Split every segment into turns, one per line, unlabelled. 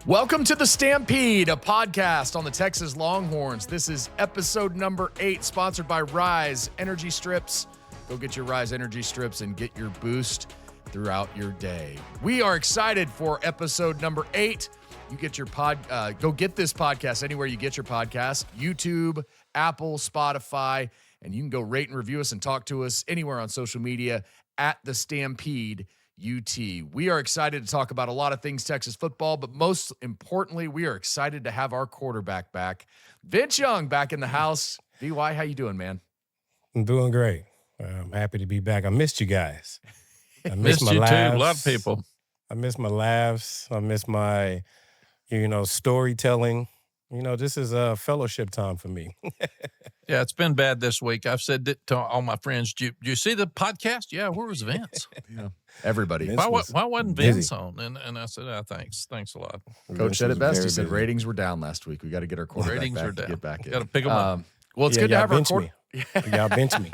Welcome to the Stampede, a podcast on the Texas Longhorns. This is episode number 8, sponsored by Riize Energy Strips. Go get your Riize Energy Strips and get your boost throughout your day. We are excited for episode number 8. You get your go get this podcast anywhere you get your podcast, YouTube, Apple, Spotify, and you can go rate and review us and talk to us anywhere on social media at the Stampede UT. We are excited to talk about a lot of things Texas football, but most importantly, we are excited to have our quarterback back. Vince Young back in the house. VY, how you doing, man?
I'm doing great. I'm happy to be back. I missed you guys. I
missed
my
you
laughs.
too. A lot of people.
I miss my laughs. I miss my, storytelling. This is a fellowship time for me.
Yeah, it's been bad this week. I've said it to all my friends. Do you see the podcast? Yeah, where was Vince?
Yeah, everybody.
Why wasn't Vince on? And I said, thanks a lot.
Coach said it best. He said ratings were down last week. We got to get our quarterback
ratings
back
are down.
Get back in.
Got to pick them up.
Well, it's good to have our quarterback.
Y'all bench me.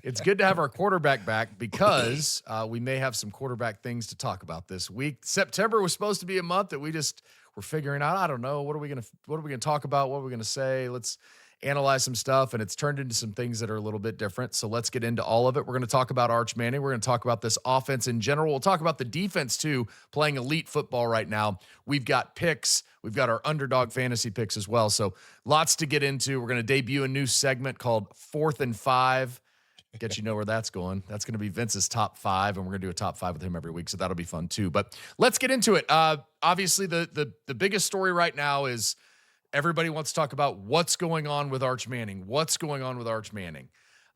It's good to have our quarterback back because we may have some quarterback things to talk about this week. September was supposed to be a month that we just were figuring out. I don't know, what are we gonna talk about? What are we gonna say? Let's analyze some stuff, and it's turned into some things that are a little bit different. So let's get into all of it. We're going to talk about Arch Manning. We're going to talk about this offense in general. We'll talk about the defense too, playing elite football right now. We've got picks. We've got our underdog fantasy picks as well. So lots to get into. We're going to debut a new segment called 4th and 5. Get you know where that's going. That's going to be Vince's top 5, and we're going to do a top 5 with him every week. So that'll be fun too. But let's get into it. Obviously, the biggest story right now is everybody wants to talk about what's going on with Arch Manning. What's going on with Arch Manning?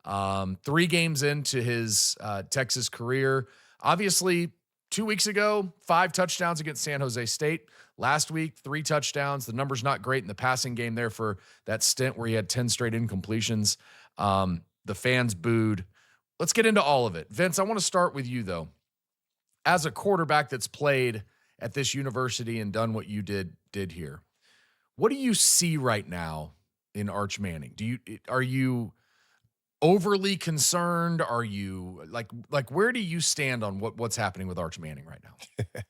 3 games into his Texas career. Obviously, 2 weeks ago, 5 touchdowns against San Jose State. Last week, 3 touchdowns. The number's not great in the passing game there for that stint where he had 10 straight incompletions. The fans booed. Let's get into all of it. Vince, I want to start with you, though. As a quarterback that's played at this university and done what you did here, what do you see right now in Arch Manning? Are you overly concerned? Are you like where do you stand on what's happening with Arch Manning right now?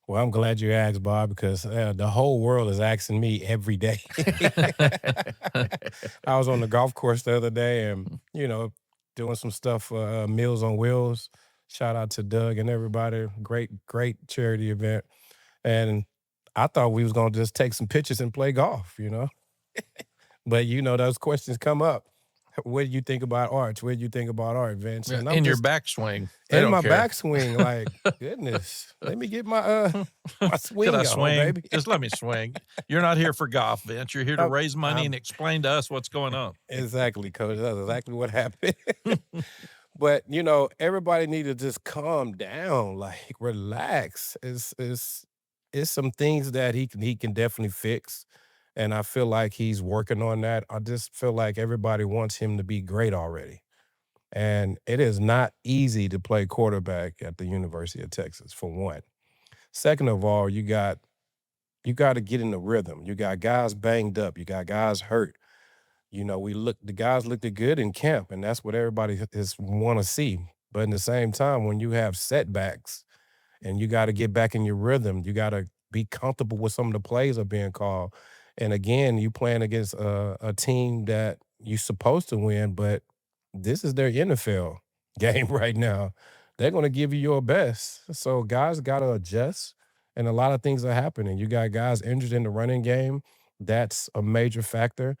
Well, I'm glad you asked, Bob, because the whole world is asking me every day. I was on the golf course the other day and, doing some stuff, Meals on Wheels. Shout out to Doug and everybody. Great charity event. And I thought we was going to just take some pictures and play golf, But, those questions come up. What do you think about Arch? What do you think about Arch, Vince?
And your backswing.
In my backswing, like, goodness. Let me get my swing
Could I
on,
swing?
baby.
Just let me swing. You're not here for golf, Vince. You're here to raise money and explain to us what's going on.
Exactly, Coach. That's exactly what happened. But, everybody need to just calm down, like, relax. It's some things that he can definitely fix. And I feel like he's working on that. I just feel like everybody wants him to be great already. And it is not easy to play quarterback at the University of Texas, for one. Second of all, you got to get in the rhythm. You got guys banged up. You got guys hurt. The guys looked good in camp, and that's what everybody is want to see. But in the same time, when you have setbacks and you got to get back in your rhythm, you got to be comfortable with some of the plays are being called. And again, you playing against a team that you're supposed to win, but this is their NFL game right now. They're going to give you your best. So guys got to adjust, and a lot of things are happening. You got guys injured in the running game. That's a major factor.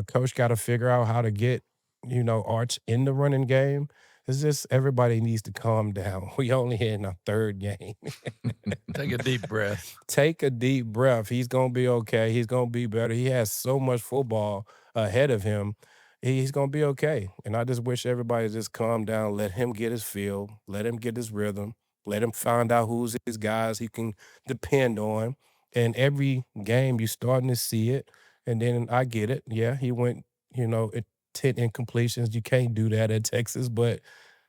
Coach got to figure out how to get, Arch in the running game. It's just everybody needs to calm down. We only in our 3rd game.
Take a deep breath.
Take a deep breath. He's going to be okay. He's going to be better. He has so much football ahead of him. He's going to be okay. And I just wish everybody just calm down, let him get his feel, let him get his rhythm, let him find out who's his guys he can depend on. And every game you're starting to see it. And then I get it. Yeah, he went, 10 incompletions. You can't do that at Texas, but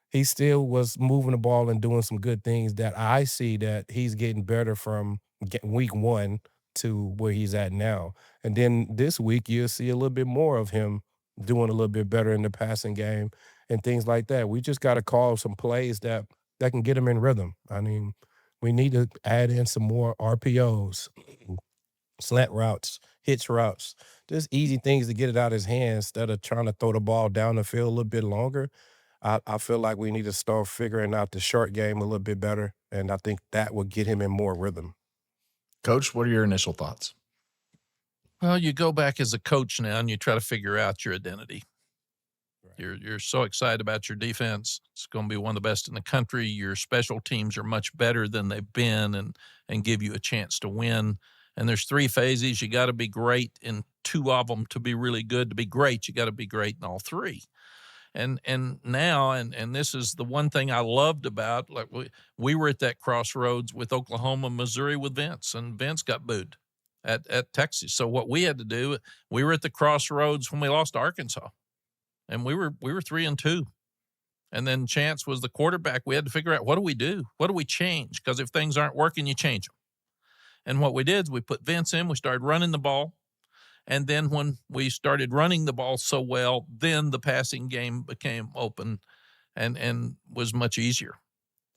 he still was moving the ball and doing some good things that I see that he's getting better from week 1 to where he's at now. And then this week, you'll see a little bit more of him doing a little bit better in the passing game and things like that. We just got to call some plays that can get him in rhythm. I mean, We need to add in some more RPOs, slant routes, hitch routes, just easy things to get it out of his hands instead of trying to throw the ball down the field a little bit longer. I feel like we need to start figuring out the short game a little bit better, and I think that will get him in more rhythm.
Coach, what are your initial thoughts?
Well, you go back as a coach now and you try to figure out your identity. You're so excited about your defense. It's going to be one of the best in the country. Your special teams are much better than they've been and give you a chance to win. And there's 3 phases. You got to be great in 2 of them to be really good. To be great, you got to be great in all 3. And now, and this is the one thing I loved about, like we were at that crossroads with Oklahoma, Missouri with Vince, and Vince got booed at Texas. So what we had to do, we were at the crossroads when we lost to Arkansas. And we were 3-2. And then Chance was the quarterback. We had to figure out, what do we do? What do we change? Because if things aren't working, you change them. And what we did is we put Vince in. We started running the ball. And then when we started running the ball so well, then the passing game became open and was much easier.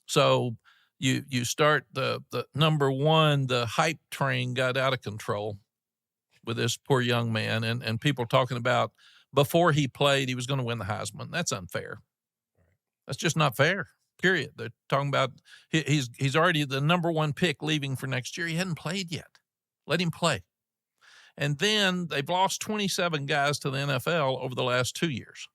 So you start the number one, the hype train got out of control with this poor young man. And people talking about, before he played, he was going to win the Heisman. That's unfair. That's just not fair, period. They're talking about he's already the number 1 pick leaving for next year. He hadn't played yet. Let him play. And then they've lost 27 guys to the NFL over the last 2 years.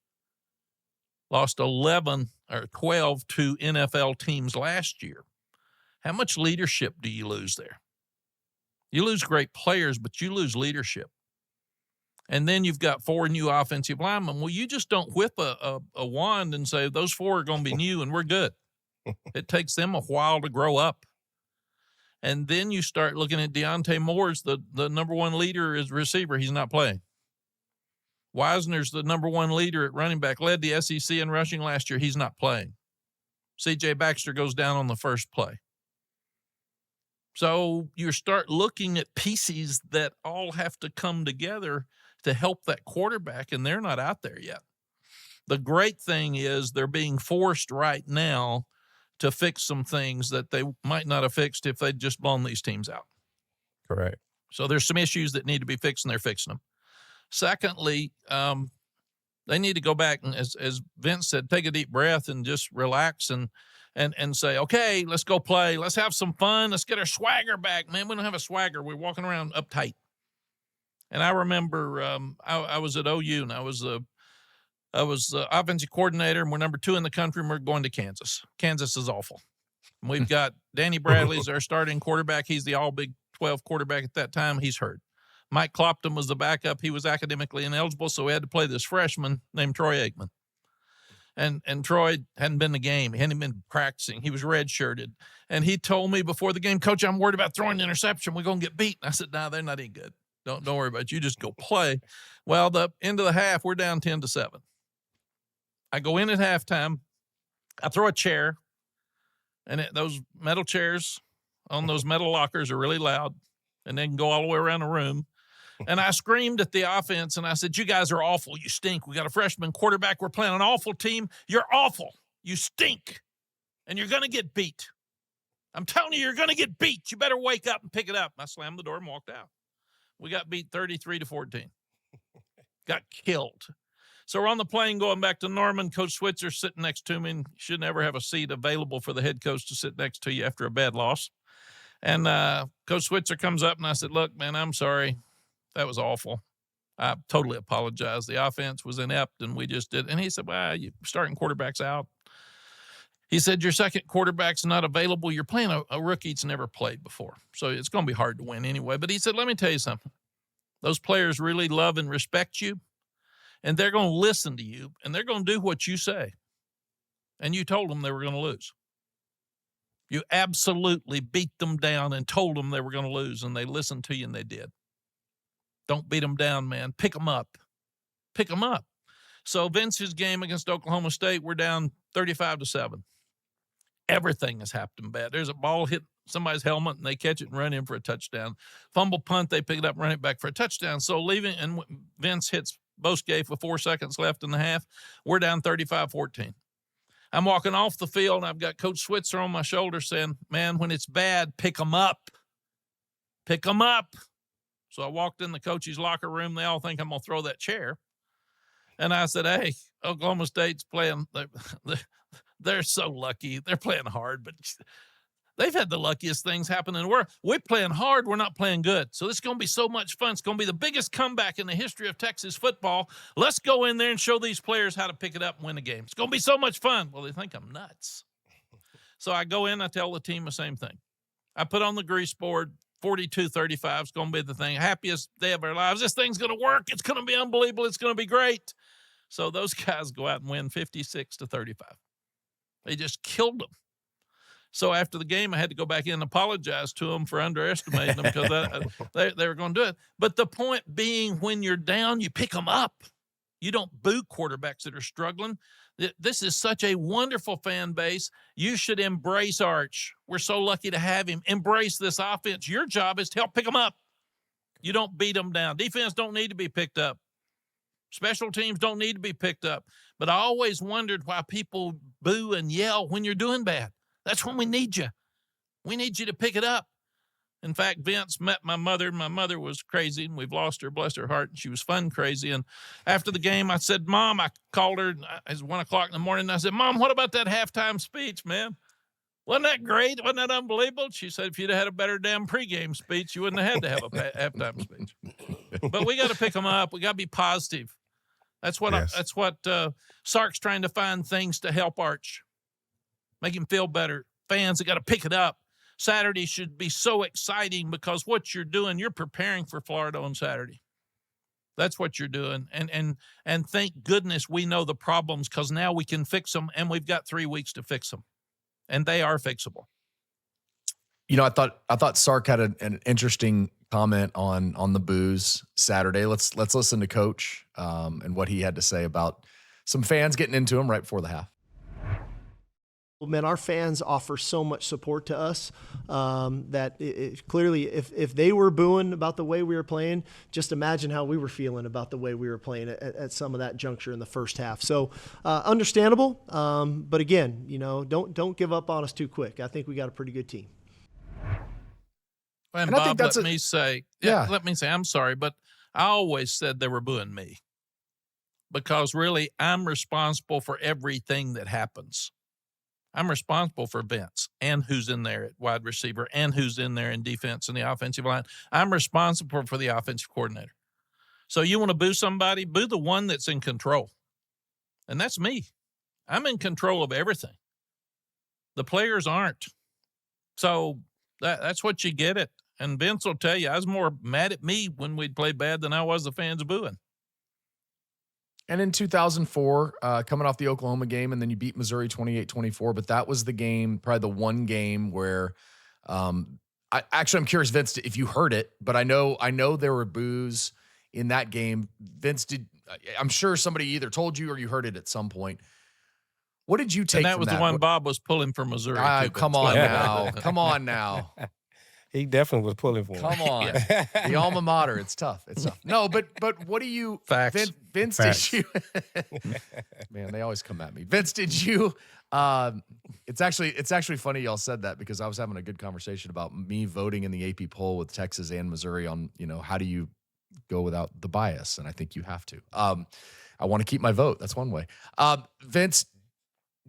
Lost 11 or 12 to NFL teams last year. How much leadership do you lose there? You lose great players, but you lose leadership. And then you've got 4 new offensive linemen. Well, you just don't whip a wand and say, those 4 are going to be new and we're good. It takes them a while to grow up. And then you start looking at Deontay Moore's the number 1 leader as receiver. He's not playing. Wisner's the number 1 leader at running back, led the SEC in rushing last year. He's not playing. C.J. Baxter goes down on the first play. So you start looking at pieces that all have to come together to help that quarterback, and they're not out there yet. The great thing is they're being forced right now to fix some things that they might not have fixed if they'd just blown these teams out.
Correct.
So there's some issues that need to be fixed, and they're fixing them. Secondly, they need to go back and, as Vince said, take a deep breath and just relax and say, okay, let's go play. Let's have some fun. Let's get our swagger back. Man, we don't have a swagger. We're walking around uptight. And I remember I was at OU, and I was the offensive coordinator, and we're number 2 in the country, and we're going to Kansas. Kansas is awful. And we've got Danny Bradley's our starting quarterback. He's the all-Big 12 quarterback at that time. He's hurt. Mike Clopton was the backup. He was academically ineligible, so we had to play this freshman named Troy Aikman. And Troy hadn't been in the game. He hadn't been practicing. He was redshirted. And he told me before the game, Coach, I'm worried about throwing an interception. We're going to get beat. And I said, no, they're not any good. Don't worry about it. You just go play. Well, the end of the half, we're down 10-7. I go in at halftime. I throw a chair. And those metal chairs on those metal lockers are really loud. And they can go all the way around the room. And I screamed at the offense, and I said, you guys are awful. You stink. We got a freshman quarterback. We're playing an awful team. You're awful. You stink. And you're going to get beat. I'm telling you, you're going to get beat. You better wake up and pick it up. I slammed the door and walked out. We got beat 33-14. Got killed. So we're on the plane going back to Norman. Coach Switzer sitting next to me. And you should never have a seat available for the head coach to sit next to you after a bad loss. And Coach Switzer comes up, and I said, look, man, I'm sorry. That was awful. I totally apologize. The offense was inept, and we just did. And he said, well, you're starting quarterback's out. He said, your second quarterback's not available. You're playing a rookie that's never played before. So it's going to be hard to win anyway. But he said, let me tell you something. Those players really love and respect you, and they're going to listen to you, and they're going to do what you say. And you told them they were going to lose. You absolutely beat them down and told them they were going to lose, and they listened to you, and they did. Don't beat them down, man. Pick them up. Pick them up. So Vince's game against Oklahoma State, we're down 35-7. Everything has happened bad. There's a ball hit somebody's helmet, and they catch it and run in for a touchdown. Fumble punt, they pick it up and run it back for a touchdown. So leaving, and Vince hits Bosquet with 4 seconds left in the half. We're down 35-14. I'm walking off the field, and I've got Coach Switzer on my shoulder saying, man, when it's bad, pick them up. Pick them up. So I walked in the coach's locker room. They all think I'm going to throw that chair. And I said, hey, Oklahoma State's playing. They're so lucky. They're playing hard, but they've had the luckiest things happen in the world. We're playing hard. We're not playing good. So this is going to be so much fun. It's going to be the biggest comeback in the history of Texas football. Let's go in there and show these players how to pick it up and win a game. It's going to be so much fun. Well, they think I'm nuts. So I go in, I tell the team the same thing. I put on the grease board, 42-35 is going to be the thing. Happiest day of our lives. This thing's going to work. It's going to be unbelievable. It's going to be great. So those guys go out and win 56-35. They just killed them. So after the game, I had to go back in and apologize to them for underestimating them because they were going to do it. But the point being, when you're down, you pick them up. You don't boo quarterbacks that are struggling. This is such a wonderful fan base. You should embrace Arch. We're so lucky to have him. Embrace this offense. Your job is to help pick them up. You don't beat them down. Defense don't need to be picked up. Special teams don't need to be picked up. But I always wondered why people boo and yell when you're doing bad. That's when we need you. We need you to pick it up. In fact, Vince met my mother. My mother was crazy, and we've lost her, bless her heart, and she was fun crazy. And after the game, I said, Mom, I called her. It was 1 o'clock in the morning, and I said, Mom, what about that halftime speech, man? Wasn't that great? Wasn't that unbelievable? She said, if you'd have had a better damn pregame speech, you wouldn't have had to have a halftime speech. But we got to pick them up. We got to be positive. That's what Sark's trying to find things to help Arch, make him feel better. Fans, they got to pick it up. Saturday should be so exciting because what you're doing, you're preparing for Florida on Saturday. That's what you're doing. And thank goodness we know the problems, because now we can fix them, and we've got 3 weeks to fix them. And they are fixable.
You know, I thought Sark had an interesting comment on the boos Saturday. Let's listen to Coach and what he had to say about some fans getting into him right before the half.
Well, man, our fans offer so much support to us that clearly if they were booing about the way we were playing, just imagine how we were feeling about the way we were playing at some of that juncture in the first half. So understandable, but again, you know, don't give up on us too quick. I think we got a pretty good team.
And Bob, let me say, I'm sorry, but I always said they were booing me because really I'm responsible for everything that happens. I'm responsible for Vince and who's in there at wide receiver and who's in there in defense and the offensive line. I'm responsible for the offensive coordinator. So you want to boo somebody, boo the one that's in control. And that's me. I'm in control of everything. The players aren't. So that's what you get it. And Vince will tell you, I was more mad at me when we'd play bad than I was the fans booing.
And in 2004, coming off the Oklahoma game, and then you beat Missouri 28-24, but that was the game, probably the one game where I'm curious, Vince, if you heard it, but I know there were boos in that game. Vince, I'm sure somebody either told you or you heard it at some point. What did you take from that?
And that was the one Bob was pulling for Missouri.
Come on now. Come on now.
He definitely was pulling for him.
Come on. The alma mater. It's tough. It's tough. No, but what do you...
Facts.
Vince,
Facts.
did you... Man, they always come at me. Vince, did you... It's actually funny y'all said that, because I was having a good conversation about me voting in the AP poll with Texas and Missouri on, you know, how do you go without the bias? And I think you have to. I want to keep my vote. That's one way. Vince,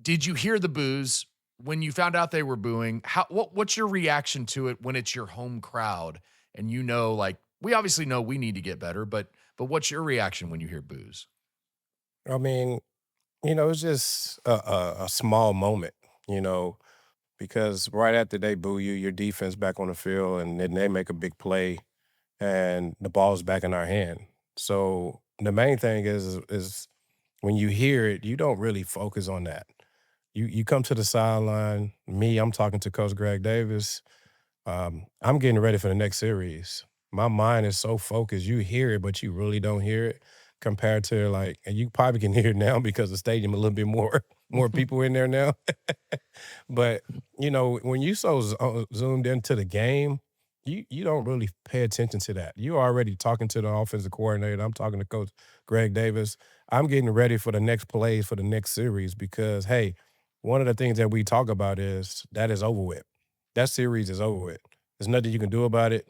did you hear the boos when you found out they were booing? What's your reaction to it when it's your home crowd and you know, like, we obviously know we need to get better, but what's your reaction when you hear boos?
I mean, you know, it's just a small moment, you know, because right after they boo you, your defense back on the field, and then they make a big play and the ball's back in our hand. So the main thing is when you hear it, you don't really focus on that. You come to the sideline. I'm talking to Coach Greg Davis. I'm getting ready for the next series. My mind is so focused. You hear it, but you really don't hear it compared to, like, and you probably can hear it now because the stadium a little bit more people in there now. But, you know, when you so zoomed into the game, you don't really pay attention to that. You're already talking to the offensive coordinator. I'm talking to Coach Greg Davis. I'm getting ready for the next plays for the next series because, hey, one of the things that we talk about is that is over with. That series is over with. There's nothing you can do about it.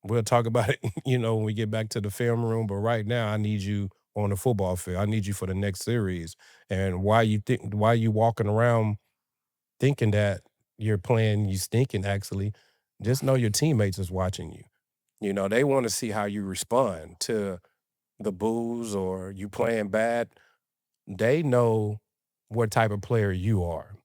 We'll talk about it, when we get back to the film room. But right now, I need you on the football field. I need you for the next series. And why you walking around thinking that you're playing, you stinking actually, just know your teammates is watching you. They want to see how you respond to the boos or you playing bad. They know what type of player you are.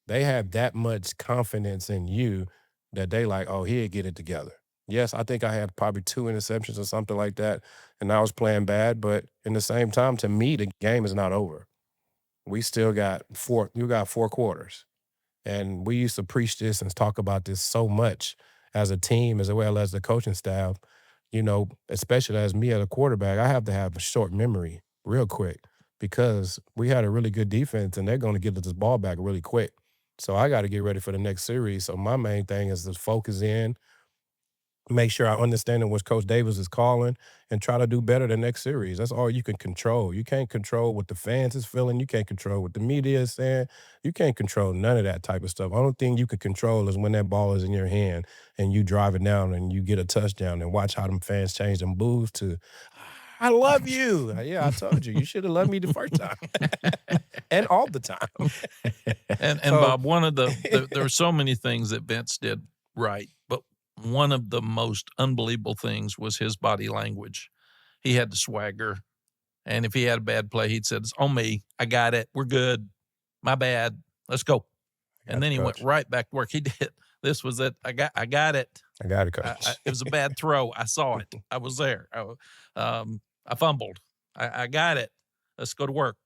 They have that much confidence in you that they like, oh, he'll get it together. Yes, I think I had probably 2 interceptions or something like that, and I was playing bad. But in the same time, to me, the game is not over. We still got 4 quarters. And we used to preach this and talk about this so much as a team as well as the coaching staff, especially as me as a quarterback, I have to have a short memory real quick because we had a really good defense and they're going to get this ball back really quick. So I got to get ready for the next series. So my main thing is to focus in, make sure I understand what Coach Davis is calling, and try to do better the next series. That's all you can control. You can't control what the fans is feeling. You can't control what the media is saying. You can't control none of that type of stuff. Only thing you can control is when that ball is in your hand and you drive it down and you get a touchdown and watch how them fans change them boos to, I love you. Yeah, I told you. You should have loved me the first time and all the time.
And
So-
Bob, there were so many things that Vince did right, but one of the most unbelievable things was his body language. He had the swagger, and if he had a bad play, he'd said, "It's on me. I got it. We're good. My bad. Let's go." And then he went right back to work. He did. This was it. I got it.
I got it, Coach.
It was a bad throw. I saw it. I was there. I fumbled. I got it. Let's go to work.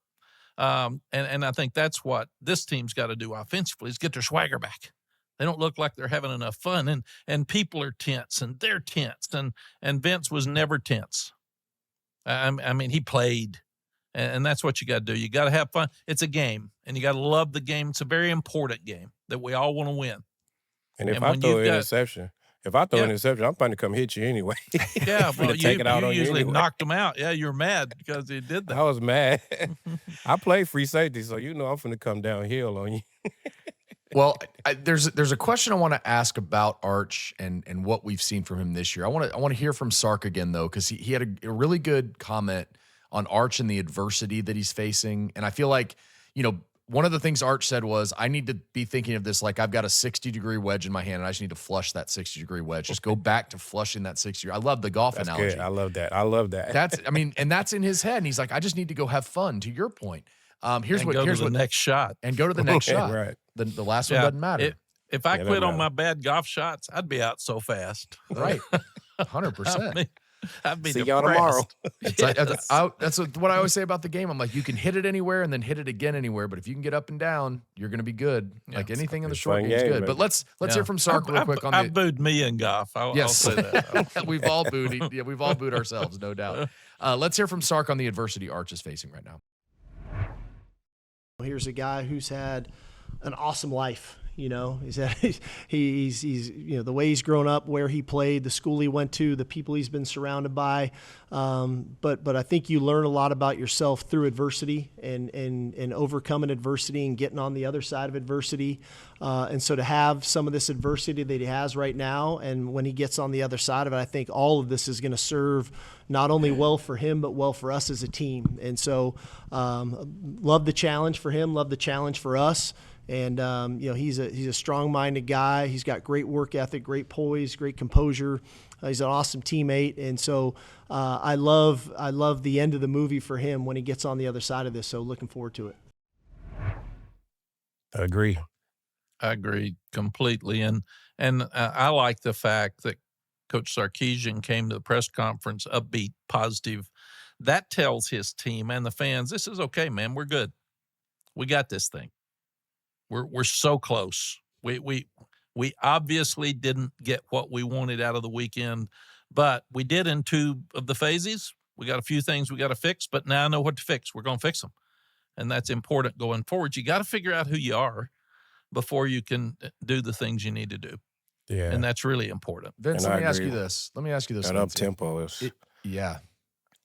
And I think that's what this team's got to do offensively is get their swagger back. They don't look like they're having enough fun, and people are tense, and they're tense, and Vince was never tense. I mean, he played, and that's what you got to do. You got to have fun. It's a game, and you got to love the game. It's a very important game that we all want to win.
And if
And
I
when
throw
you've
an
got-
interception, I'm trying to come hit you anyway.
Yeah, well,
to take it out
you
on you
usually
anyway.
knocked him out. Yeah, you're mad because he did
I
that.
was mad. I play free safety, so I'm finna come downhill on you.
Well, there's a question I want to ask about Arch and what we've seen from him this year. I want to hear from Sark again though, because he had a really good comment on Arch and the adversity that he's facing, and I feel like one of the things Arch said was, I need to be thinking of this like I've got a 60-degree wedge in my hand, and I just need to flush that 60-degree wedge. Just go back to flushing that 60. I love the golf
That's
analogy.
good. I love that.
That's in his head, and he's like, I just need to go have fun. To your point, here's
And
what
go
here's
to the
what
next shot.
and go to the next shot.
Right.
The last one doesn't matter.
If I
Yeah,
quit
doesn't
on my bad golf shots, I'd be out so fast.
Right.
I
100%.
mean, I'd be
See
depressed.
y'all tomorrow.
It's like,
Yes.
that's what I always say about the game. I'm like, you can hit it anywhere and then hit it again anywhere, but if you can get up and down, you're going to be good.
Yeah.
Like anything in the
It's a
short
fun
game is
game,
good.
baby.
But let's
Yeah.
hear from Sark real quick on
I
the.
booed me in golf. I'll
Yes,
say that.
we've all booed. Yeah, we've all booed ourselves, no doubt. Let's hear from Sark on the adversity Arch is facing right now.
Here's a guy who's had an awesome life. He's the way he's grown up, where he played, the school he went to, the people he's been surrounded by. But I think you learn a lot about yourself through adversity and overcoming adversity and getting on the other side of adversity. And so to have some of this adversity that he has right now, and when he gets on the other side of it, I think all of this is going to serve not only well for him, but well for us as a team. And so love the challenge for him, love the challenge for us. And he's a strong-minded guy. He's got great work ethic, great poise, great composure. He's an awesome teammate, and so I love the end of the movie for him when he gets on the other side of this. So looking forward to it.
I agree.
I agree completely. And I like the fact that Coach Sarkisian came to the press conference upbeat, positive. That tells his team and the fans, this is okay, man. We're good. We got this thing. We're so close. We obviously didn't get what we wanted out of the weekend, but we did in 2 of the phases. We got a few things we got to fix, but now I know what to fix. We're going to fix them. And that's important going forward. You got to figure out who you are before you can do the things you need to do.
Yeah.
And that's really important.
Vince,
And
let
I
me ask you
agree.
this. That
That up tempo is
Yeah.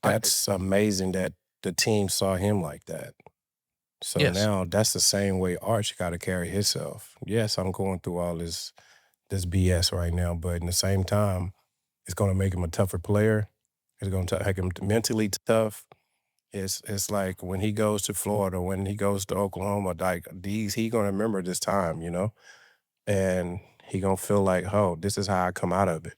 that's amazing that the team saw him like that. So
Yes.
now that's the same way Arch got to carry himself. Yes, I'm going through all this BS right now, but in the same time, it's going to make him a tougher player. It's going to make him mentally tough. It's like when he goes to Florida, when he goes to Oklahoma, like he gonna remember this time, and he gonna feel like, oh, this is how I come out of it.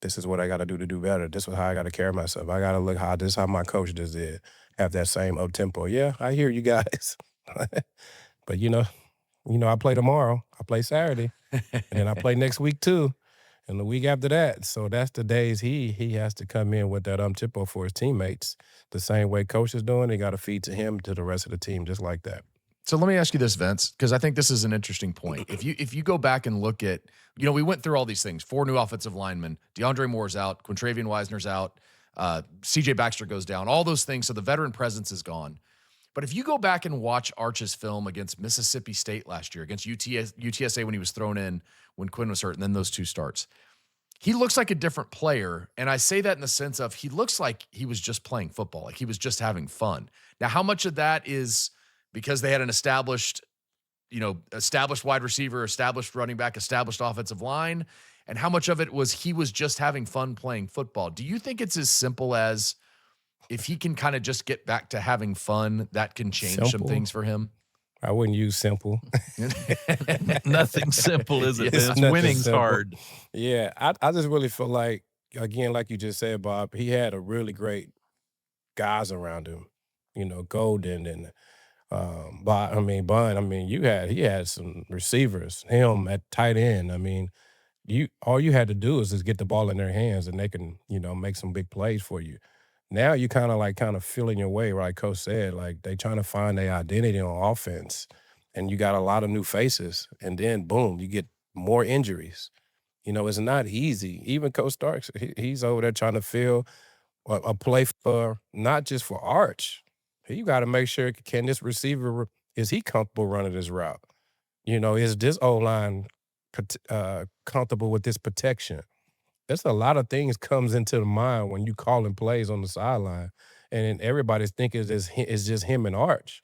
This is what I got to do better. This is how I got to carry myself. I got to look how this is how my coach just did. Have that same up tempo. Yeah, I hear you guys, but I play tomorrow. I play Saturday, and then I play next week too, and the week after that. So that's the days he has to come in with that tempo for his teammates. The same way coach is doing, they got to feed to him to the rest of the team just like that.
So let me ask you this, Vince, because I think this is an interesting point. If you go back and look at, we went through all these things. 4 new offensive linemen. DeAndre Moore's out. Quintravian Wisner's out. C.J. Baxter goes down. All those things. So the veteran presence is gone. But if you go back and watch Arch's film against Mississippi State last year, against UTSA when he was thrown in when Quinn was hurt, and then those 2 starts, he looks like a different player. And I say that in the sense of he looks like he was just playing football, like he was just having fun. Now, how much of that is because they had an established wide receiver, established running back, established offensive line, and how much of it was he was just having fun playing football? Do you think it's as simple as if he can kind of just get back to having fun, that can change some things for him?
I wouldn't use simple.
Nothing simple, is it? It's winning's
simple.
hard.
Yeah, I just really feel like, again, like you just said, Bob, he had a really great guys around him, Golden and Bun. He had some receivers, him at tight end. All you had to do is just get the ball in their hands and they can, make some big plays for you. Now you kind of feeling your way, like Coach said, like they trying to find their identity on offense, and you got a lot of new faces, and then boom, you get more injuries. It's not easy. Even Coach Starks, he's over there trying to fill a play for not just for Arch. You got to make sure, can this receiver, is he comfortable running this route? Is this O-line comfortable with this protection? There's a lot of things comes into the mind when you calling plays on the sideline, and everybody's thinking it's just him and Arch.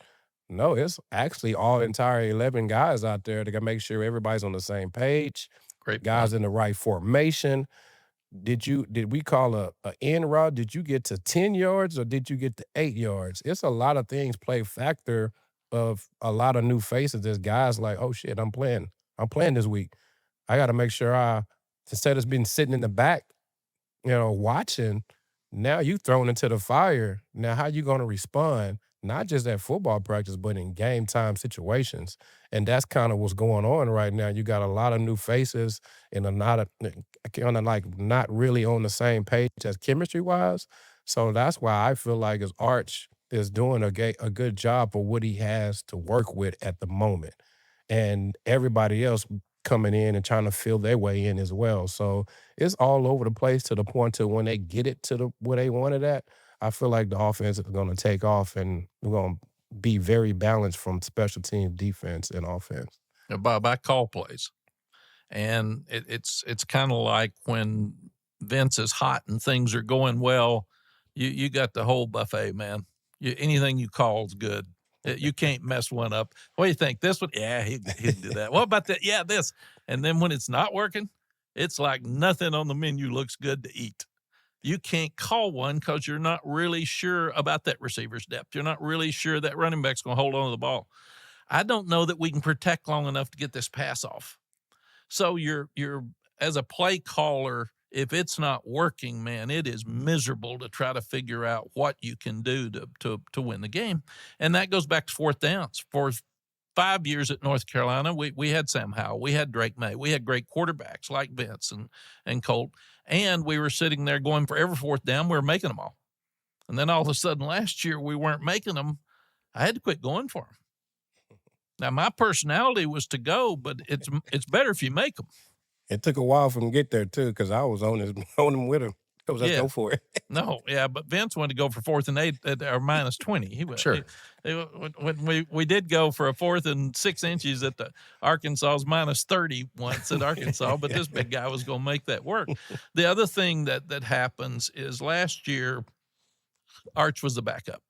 No, it's actually all entire 11 guys out there that can make sure everybody's on the same page.
Great
guys
point.
in the right formation. Did we call a end route? Did you get to 10 yards or did you get to 8 yards? It's a lot of things play factor of a lot of new faces. There's guys like, oh shit, I'm playing this week. I got to make sure instead of being sitting in the back, watching, now you thrown into the fire. Now how you going to respond? Not just at football practice, but in game time situations. And that's kind of what's going on right now. You got a lot of new faces and not really on the same page as chemistry wise. So that's why I feel like his Arch is doing a good job for what he has to work with at the moment. And everybody else coming in and trying to feel their way in as well. So it's all over the place to the point to when they get it to where they wanted at, I feel like the offense is going to take off and we're going to be very balanced from special team, defense, and offense.
Now, Bob, I call plays, and it's kind of like when Vince is hot and things are going well, you got the whole buffet, man. Anything you call is good. You can't mess one up. What do you think? This one? Yeah, he'd do that. What about that? Yeah, this. And then when it's not working, it's like nothing on the menu looks good to eat. You can't call one because you're not really sure about that receiver's depth. You're not really sure that running back's going to hold on to the ball. I don't know that we can protect long enough to get this pass off. So you're as a play caller, if it's not working, man, it is miserable to try to figure out what you can do to win the game. And that goes back to fourth downs. For 5 years at North Carolina, we had Sam Howell, we had Drake May, we had great quarterbacks like Vince and Colt, and we were sitting there going for every fourth down, we were making them all. And then all of a sudden last year we weren't making them. I had to quit going for them. Now my personality was to go, but it's better if you make them.
It took a while for him to get there too, because I was on him with him. Let's go for it.
No, yeah, but Vince wanted to go for 4th and 8 or minus 20. He went,
Sure.
When we did go for a 4th and 6 inches at the Arkansas's minus 30 once at Arkansas, but this big guy was going to make that work. The other thing that happens is last year, Arch was the backup.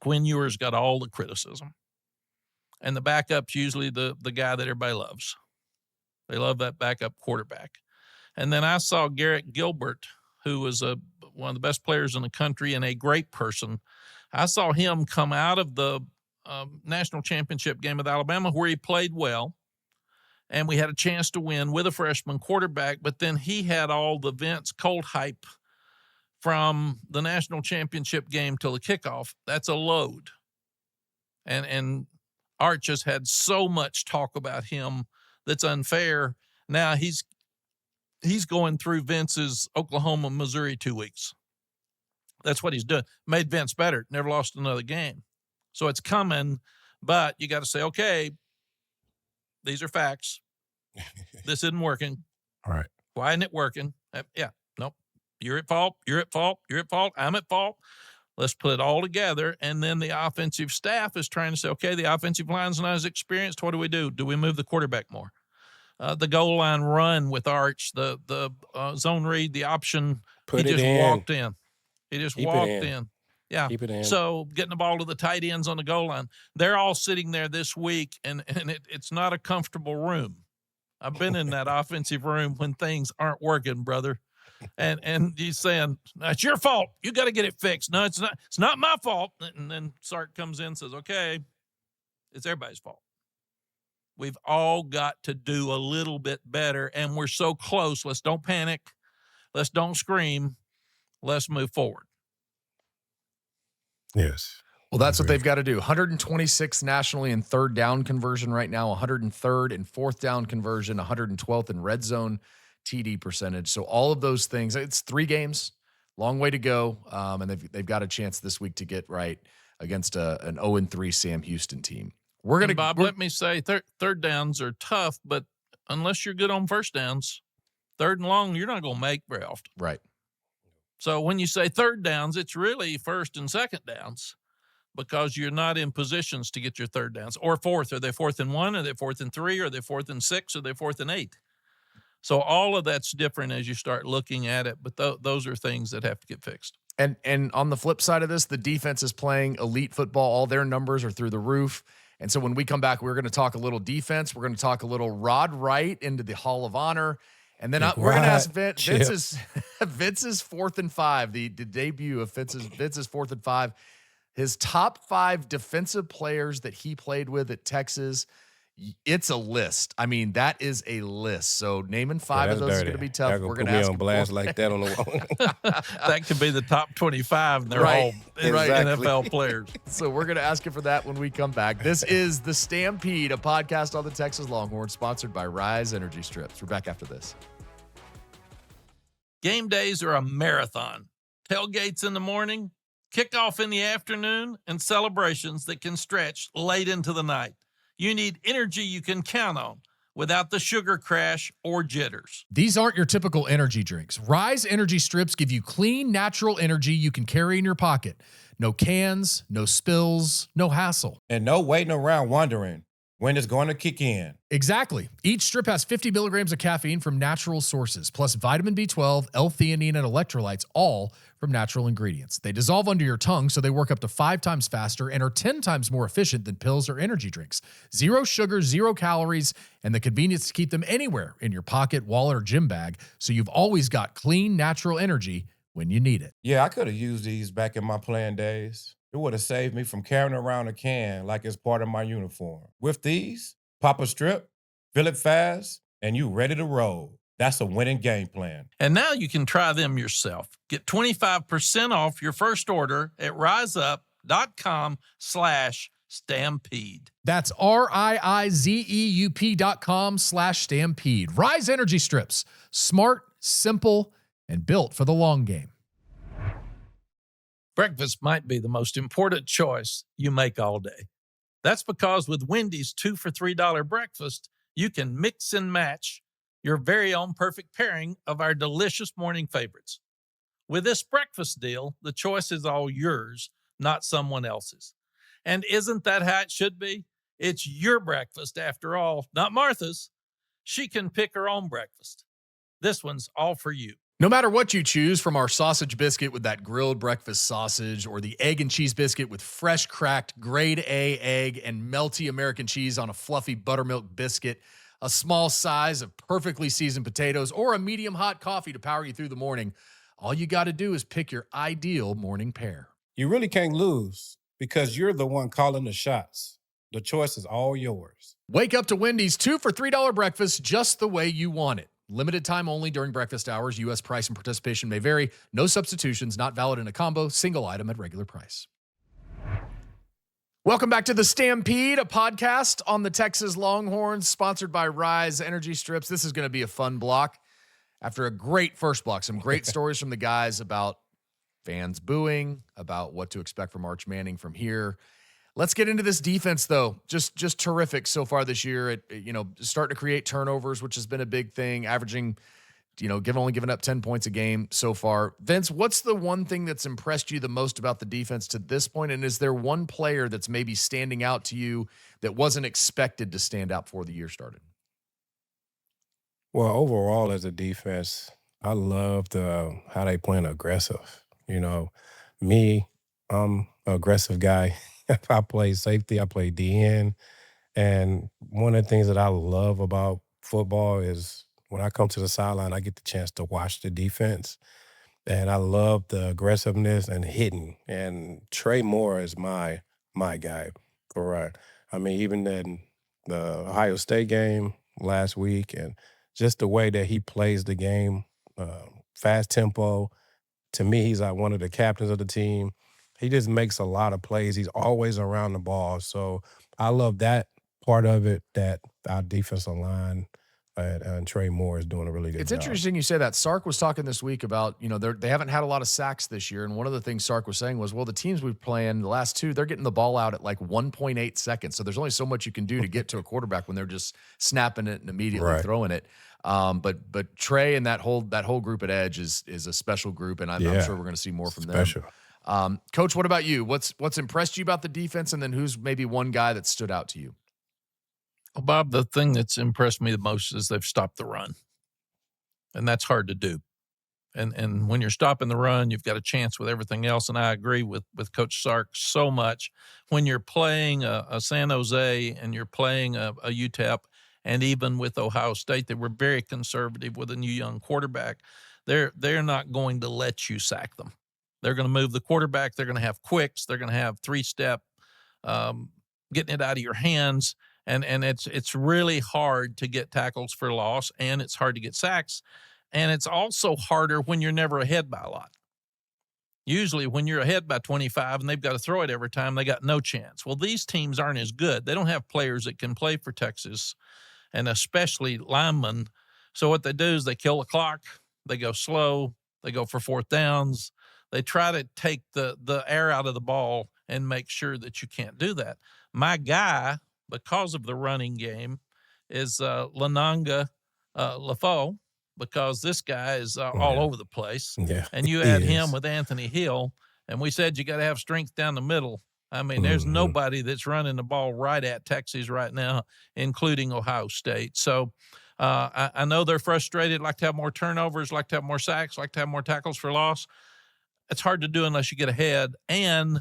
Quinn Ewers got all the criticism. And the backup's usually the guy that everybody loves. They love that backup quarterback. And then I saw Garrett Gilbert, who was one of the best players in the country and a great person. I saw him come out of the national championship game with Alabama where he played well, and we had a chance to win with a freshman quarterback, but then he had all the Vince Colt hype from the national championship game till the kickoff. That's a load. And Art just had so much talk about him that's unfair. Now he's going through Vince's Oklahoma, Missouri 2 weeks. That's what he's doing. Made Vince better. Never lost another game. So it's coming, but you got to say, okay, these are facts. This isn't working.
All right.
Why isn't it working? Yeah, nope. You're at fault. You're at fault. You're at fault. I'm at fault. Let's put it all together. And then the offensive staff is trying to say, okay, the offensive line's not as experienced. What do? Do we move the quarterback more? The goal line run with Arch, the zone read, the option.
Put
he
it
just
in.
walked in. He just
Keep it
walked
in.
in. Yeah.
Keep it in.
So getting the ball to the tight ends on the goal line. They're all sitting there this week, and it's not a comfortable room. I've been in that offensive room when things aren't working, brother. And he's saying, it's your fault. You got to get it fixed. No, it's not. It's not my fault. And then Sark comes in and says, okay, it's everybody's fault. We've all got to do a little bit better, and we're so close. Let's don't panic. Let's don't scream. Let's move forward.
Yes.
Well, that's what they've got to do. 126th nationally in third down conversion right now, 103rd in fourth down conversion, 112th in red zone TD percentage. So all of those things, it's 3 games, long way to go. And they've got a chance this week to get right against an 0-3 Sam Houston team.
Bob, let me say, third downs are tough, but unless you're good on first downs, third and long, you're not going to make very often.
Right.
So when you say third downs, it's really first and second downs because you're not in positions to get your third downs. Or fourth. Are they 4th and 1? Are they 4th and 3? Are they 4th and 6? Are they 4th and 8? So all of that's different as you start looking at it, but those are things that have to get fixed.
And on the flip side of this, the defense is playing elite football. All their numbers are through the roof. And so when we come back, we're going to talk a little defense. We're going to talk a little Rod Wright into the Hall of Honor. And then we're going to ask Vince. Vince's 4th and 5, the debut of Vince's 4th and 5. His top 5 defensive players that he played with at Texas. It's a list. I mean, that is a list. So naming 5 of those is going to be tough.
We're going to ask on blast like that on the wall.
That could be the top 25, and they're all NFL players.
So we're going to ask you for that when we come back. This is The Stampede, a podcast on the Texas Longhorns, sponsored by Riize Energy Strips. We're back after this.
Game days are a marathon. Tailgates in the morning, kickoff in the afternoon, and celebrations that can stretch late into the night. You need energy you can count on without the sugar crash or jitters.
These aren't your typical energy drinks. Riize Energy Strips give you clean, natural energy you can carry in your pocket. No cans, no spills, no hassle.
And no waiting around wondering when it's going to kick in.
Exactly. Each strip has 50 milligrams of caffeine from natural sources, plus vitamin B12, L-theanine, and electrolytes, all from natural ingredients. They dissolve under your tongue, so they work up to 5 times faster and are 10 times more efficient than pills or energy drinks. 0 sugar, 0 calories, and the convenience to keep them anywhere in your pocket, wallet, or gym bag, so you've always got clean, natural energy when you need it.
Yeah, I could have used these back in my playing days. It would have saved me from carrying around a can like it's part of my uniform. With these, pop a strip, fill it fast, and you ready to roll. That's a winning game plan.
And now you can try them yourself. Get 25% off your first order at riseup.com/stampede.
That's RIIZEUP.com/stampede. Riize Energy Strips. Smart, simple, and built for the long game.
Breakfast might be the most important choice you make all day. That's because with Wendy's 2 for $3 breakfast, you can mix and match your very own perfect pairing of our delicious morning favorites. With this breakfast deal, the choice is all yours, not someone else's. And isn't that how it should be? It's your breakfast after all, not Martha's. She can pick her own breakfast. This one's all for you.
No matter what you choose, from our sausage biscuit with that grilled breakfast sausage or the egg and cheese biscuit with fresh cracked grade A egg and melty American cheese on a fluffy buttermilk biscuit, a small size of perfectly seasoned potatoes, or a medium hot coffee to power you through the morning, all you got to do is pick your ideal morning pair.
You really can't lose because you're the one calling the shots. The choice is all yours.
Wake up to Wendy's 2 for $3 breakfast just the way you want it. Limited time only during breakfast hours. U.S. price and participation may vary. No substitutions, not valid in a combo, single item at regular price. Welcome back to The Stampede, a podcast on the Texas Longhorns, sponsored by Riize Energy Strips. This is going to be a fun block. After a great first block, some great stories from the guys about fans booing, about what to expect from Arch Manning from here. Let's get into this defense, though. Just terrific so far this year. Starting to create turnovers, which has been a big thing. Averaging, only giving up 10 points a game so far. Vince, what's the one thing that's impressed you the most about the defense to this point? And is there one player that's maybe standing out to you that wasn't expected to stand out before the year started?
Well, overall as a defense, I love how they playing aggressive. Me, I'm an aggressive guy. I play safety, I play DN. And one of the things that I love about football is when I come to the sideline, I get the chance to watch the defense. And I love the aggressiveness and hitting. And Trey Moore is my guy for right. I mean, even in the Ohio State game last week, and just the way that he plays the game, fast tempo. To me, he's like one of the captains of the team. He just makes a lot of plays. He's always around the ball. So I love that part of it, that our defensive line and Trey Moore is doing a really good job.
It's interesting you say that. Sark was talking this week about, they haven't had a lot of sacks this year. And one of the things Sark was saying was, well, the teams we've playing, the last two, they're getting the ball out at like 1.8 seconds. So there's only so much you can do to get to a quarterback when they're just snapping it and immediately throwing it. But Trey and that whole group at edge is a special group, and I'm sure we're going to see more from them. Coach, what about you? What's impressed you about the defense, and then who's maybe one guy that stood out to you?
Well, Bob, the thing that's impressed me the most is they've stopped the run, and that's hard to do. And when you're stopping the run, you've got a chance with everything else. And I agree with Coach Sark so much. When you're playing a San Jose and you're playing a UTEP, and even with Ohio State, they were very conservative with a new young quarterback. They're not going to let you sack them. They're going to move the quarterback. They're going to have quicks. They're going to have three-step, getting it out of your hands. And it's really hard to get tackles for loss, and it's hard to get sacks. And it's also harder when you're never ahead by a lot. Usually when you're ahead by 25 and they've got to throw it every time, they got no chance. Well, these teams aren't as good. They don't have players that can play for Texas, and especially linemen. So what they do is they kill the clock. They go slow. They go for fourth downs. They try to take the air out of the ball and make sure that you can't do that. My guy, because of the running game, is Lananga Lafaux, because this guy is all over the place.
Yeah,
and you add him with Anthony Hill, and we said you got to have strength down the middle. I mean, there's nobody that's running the ball right at Texas right now, including Ohio State. So I know they're frustrated, like to have more turnovers, like to have more sacks, like to have more tackles for loss. It's hard to do unless you get ahead. And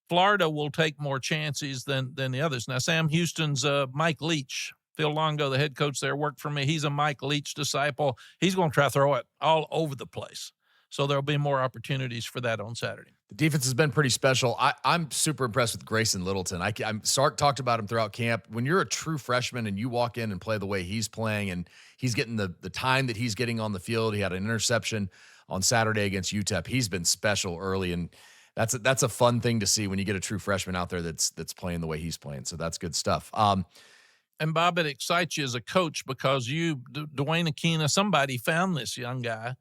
Florida will take more chances than the others. Now, Sam Houston's Mike Leach. Phil Longo, the head coach there, worked for me. He's a Mike Leach disciple. He's going to try to throw it all over the place. So there'll be more opportunities for that on Saturday.
The defense has been pretty special. I'm super impressed with Grayson Littleton. Sark talked about him throughout camp. When you're a true freshman and you walk in and play the way he's playing, and he's getting the time that he's getting on the field, he had an interception on Saturday against UTEP. He's been special early, and that's a fun thing to see when you get a true freshman out there that's playing the way he's playing. So that's good stuff.
And Bob, it excites you as a coach because Dwayne Aquina, somebody found this young guy,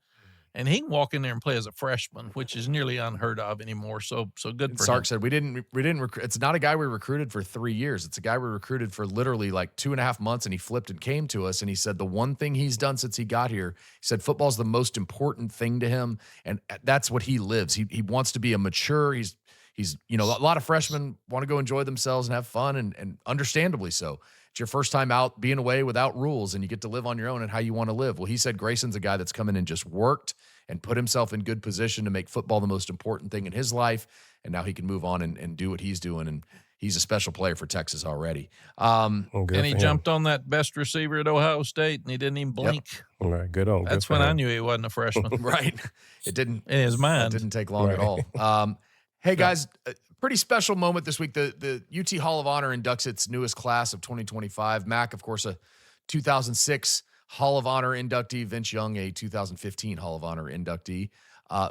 and he can walk in there and play as a freshman, which is nearly unheard of anymore. So good for
Sark
him.
said we didn't recruit. It's not a guy we recruited for 3 years. It's a guy we recruited for literally like 2.5 months, and he flipped and came to us. And he said the one thing he's done since he got here, he said football's the most important thing to him, and that's what he lives. He wants to be a mature. He's a lot of freshmen want to go enjoy themselves and have fun, and understandably so. It's your first time out being away without rules, and you get to live on your own and how you want to live. Well, he said Grayson's a guy that's come in and just worked and put himself in good position to make football the most important thing in his life. And now he can move on and do what he's doing. And he's a special player for Texas already.
And he jumped on that best receiver at Ohio State, and he didn't even blink.
All right, good on.
That's
good
when
for
I
him.
knew he wasn't a freshman.
Right. It didn't
In his mind.
It didn't take long at
Right.
all. Hey guys, a pretty special moment this week. The UT Hall of Honor inducts its newest class of 2025. Mack, of course, a 2006 Hall of Honor inductee. Vince Young, a 2015 Hall of Honor inductee.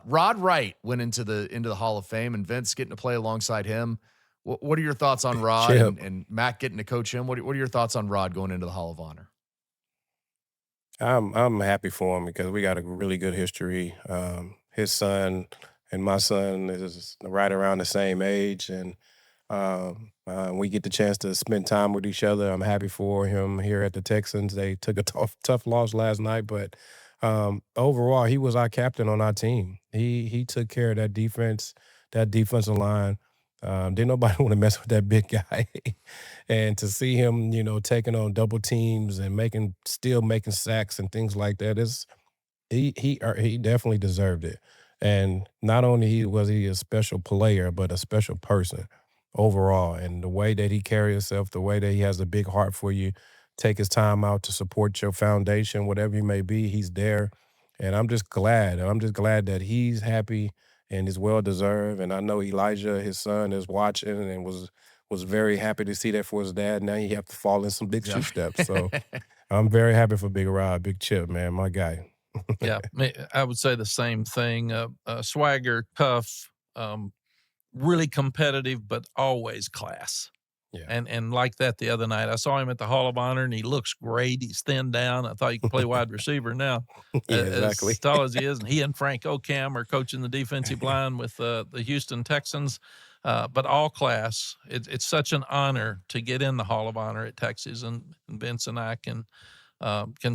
Rod Wright went into the Hall of Fame, and Vince getting to play alongside him. What are your thoughts on Rod and Mack getting to coach him? What are your thoughts on Rod going into the Hall of Honor?
I'm happy for him because we got a really good history. His son and my son is right around the same age, and we get the chance to spend time with each other. I'm happy for him here at the Texans. They took a tough loss last night, but overall, he was our captain on our team. He took care of that defense, that defensive line. Didn't nobody want to mess with that big guy. And to see him, taking on double teams and still making sacks and things like that, he definitely deserved it. And not only was he a special player, but a special person overall. And the way that he carries himself, the way that he has a big heart for you, take his time out to support your foundation, whatever you may be, he's there. And I'm just glad. I'm just glad that he's happy and is well-deserved. And I know Elijah, his son, is watching and was very happy to see that for his dad. Now he have to fall in some big shoe steps. So I'm very happy for Big Rod, Big Chip, man, my guy.
Yeah, I would say the same thing. Swagger, tough, really competitive, but always class.
Yeah.
And like that the other night, I saw him at the Hall of Honor, and he looks great. He's thinned down. I thought he could play wide receiver now.
Yeah, exactly.
As tall as he is. And he and Frank Ocam are coaching the defensive line with the Houston Texans. But all class. It's such an honor to get in the Hall of Honor at Texas, and Vince and I can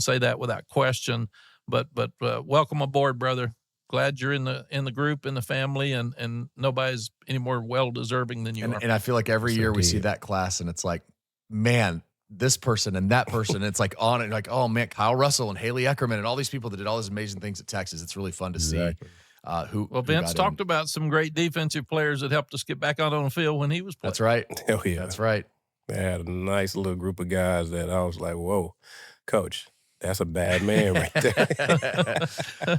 say that without question. But welcome aboard, brother. Glad you're in the group, in the family, and nobody's any more well-deserving than you are.
And I feel like every year we see that class, and it's like, man, this person and that person. It's like on it, like, oh man, Kyle Russell and Haley Eckerman and all these people that did all these amazing things at Texas. It's really fun to see.
Vince talked about some great defensive players that helped us get back out on the field when he was playing.
That's right.
Oh, yeah.
That's right.
They had a nice little group of guys that I was like, whoa, Coach, that's a bad man right there.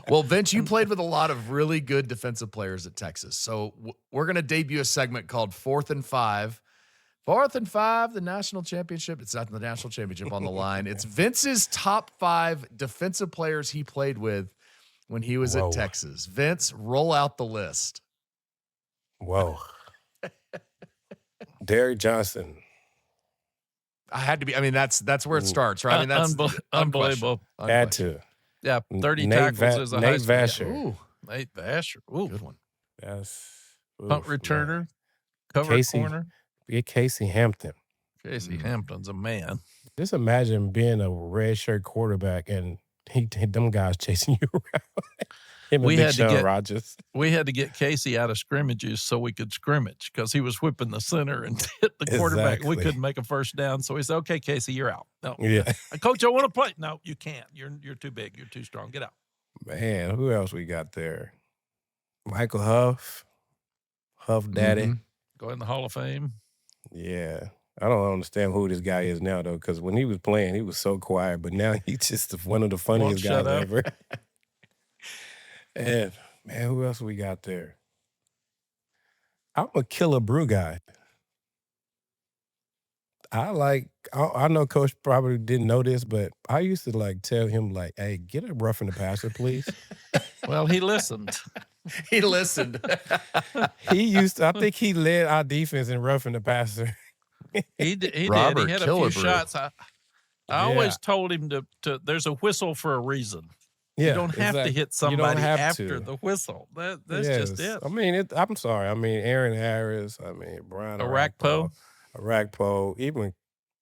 Well, Vince, you played with a lot of really good defensive players at Texas. So we're going to debut a segment called 4th and 5. 4th and 5, the national championship. It's not the national championship on the line. It's Vince's top 5 defensive players he played with when he was at Texas. Vince, roll out the list.
Whoa. Derrick Johnson.
I had to be. I mean, that's where it starts, right? I mean, that's
unbelievable.
Had to.
Yeah, 30 tackles as a
Nate
high
Vasher.
Ooh, Nate Vasher. Ooh,
good one.
That's
punt returner,
man.
cover corner.
Get Casey Hampton.
Casey Hampton's a man.
Just imagine being a red shirt quarterback and them guys chasing you around. Him and Big Sean Rogers.
We had to get Casey out of scrimmages so we could scrimmage because he was whipping the center and hit the quarterback. We couldn't make a first down. So we said, okay, Casey, you're out. No.
Yeah.
Coach, I want to play. No, you can't. You're too big. You're too strong. Get out.
Man, who else we got there? Michael Huff. Huff Daddy.
Mm-hmm.
Go in the Hall of Fame.
Yeah. I don't understand who this guy is now, though, because when he was playing, he was so quiet, but now he's just one of the funniest guys ever. And, man, who else we got there? I'm a Killer Brew guy. I know Coach probably didn't know this, but I used to, tell him, hey, get a roughing the passer, please.
Well, he listened.
He listened.
I think he led our defense in roughing the passer.
He did. He
Robert
had a few
Killebrew.
shots. I always told him to there's a whistle for a reason.
Yeah,
you don't have to hit somebody after
to.
the whistle. That's just it.
I mean, I'm sorry. I mean, Aaron Harris. I mean, Brian Arakpo. Even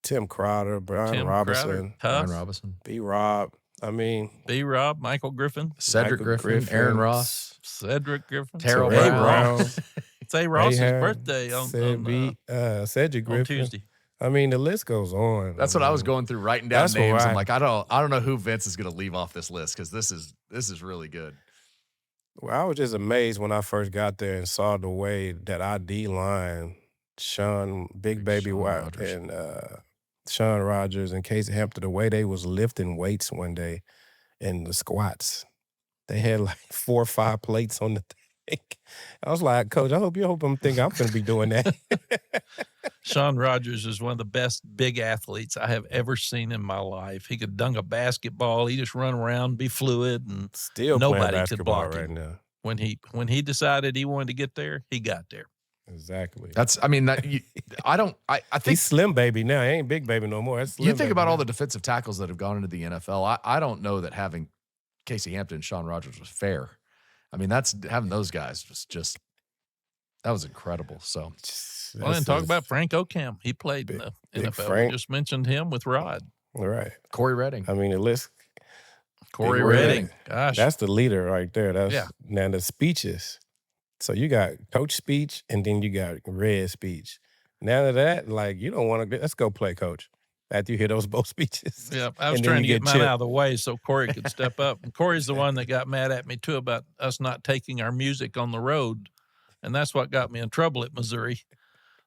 Tim Crowder, Brian Robinson.
Brian Robinson.
B-Rob. I mean.
B-Rob, Michael Griffin.
Cedric Griffin. Aaron Ross.
Cedric Griffin.
Terrell
Brown.
It's A. Ross's birthday on
Cedric Griffin.
on Tuesday.
I mean, the list goes on.
That's what I was going through, writing down names. I'm like, I don't know who Vince is going to leave off this list because this is really good.
Well, I was just amazed when I first got there and saw the way that our D line, Sean, Big Baby
Sean
White,
Rogers.
and Sean Rogers and Casey Hampton, the way they was lifting weights one day in the squats. They had like 4 or 5 plates on the thing. I was like, Coach, I hope I'm thinking I'm going to be doing that.
Sean Rogers is one of the best big athletes I have ever seen in my life. He could dunk a basketball. He just run around, be fluid, and
Still playing
nobody could
basketball
block
right
him.
now.
When he decided he wanted to get there, he got there.
Exactly.
I think
He's Slim Baby now. He ain't Big Baby no more. That's Slim
you think
Baby
about all
now.
the defensive tackles that have gone into the NFL. I don't know that having Casey Hampton and Sean Rogers was fair. I mean, having those guys was just that was incredible. So,
Well, and talk about Frank Ocam. He played in the
Big
NFL.
Frank.
We just mentioned him with Rod.
All right.
Corey Redding.
I mean, the list.
Corey
Corey
Redding. Gosh.
That's the leader right there. That's
Yeah.
Now the speeches. So you got coach speech and then you got red speech. Now that, like, you don't want to. Let's go play, coach. After you hear those both speeches.
Yeah, I was
And then
trying to
you
get
get
mine
chipped.
out of the way so Corey could step up. And Corey's the one that got mad at me, too, about us not taking our music on the road. And that's what got me in trouble at Missouri.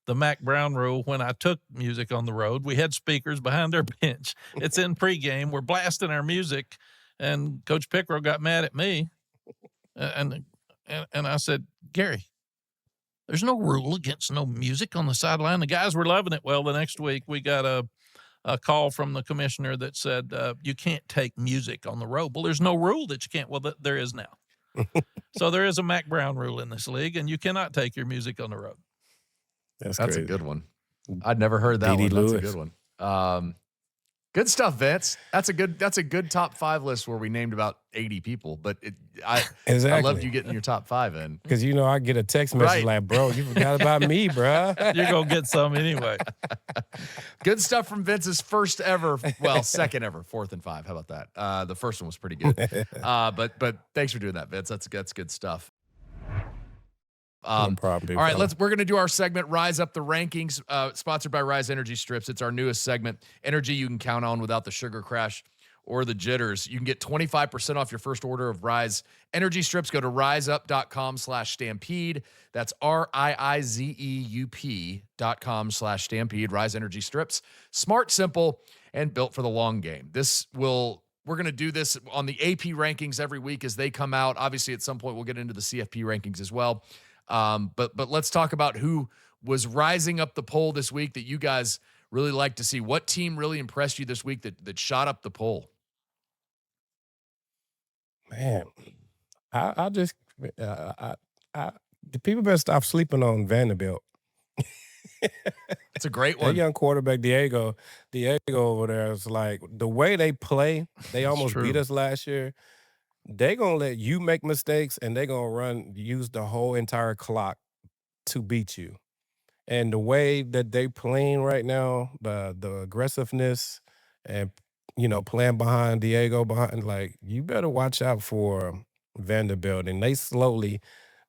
The Mack Brown rule, when I took music on the road, we had speakers behind our bench. It's in pregame. We're blasting our music. And Coach Pickrell got mad at me. And I said, Gary, there's no rule against no music on the sideline. The guys were loving it. Well, the next week we got a call from the commissioner that said, you can't take music on the road. Well, there's no rule that you can't. Well, there is now. So there is a Mack Brown rule in this league, and you cannot take your music on the road.
That's
a
crazy.
good one. I'd never heard that
D.D.
one. That's a
Lewis.
good one. Good stuff, Vince. That's a good top 5 list where we named about 80 people. But I loved you getting your top 5 in.
Because I get a text message
Right.
like, bro, you forgot about me, bro.
You're going to get some anyway.
Good stuff from Vince's first ever, well, second ever, 4th and 5. How about that? The first one was pretty good. But thanks for doing that, Vince. That's good stuff.
No problem, big
All right,
fella.
we're going to do our segment, Riize Up the Rankings, sponsored by Riize Energy Strips. It's our newest segment. Energy you can count on without the sugar crash or the jitters. You can get 25% off your first order of Riize Energy Strips. Go to riseup.com/stampede. That's RIIZEUP.com/stampede. Riize Energy Strips. Smart, simple, and built for the long game. We're going to do this on the AP rankings every week as they come out. Obviously, at some point, we'll get into the CFP rankings as well. But let's talk about who was rising up the poll this week that you guys really like to see. What team really impressed you this week that shot up the poll?
Man, the people better stop sleeping on Vanderbilt.
It's a great
That
one.
young quarterback, Diego over there is like, the way they play, they almost
true.
beat us last year. They going to let you make mistakes, and they going to use the whole entire clock to beat you. And the way that they playing right now, the aggressiveness and, playing behind Diego, like, you better watch out for Vanderbilt. And they slowly,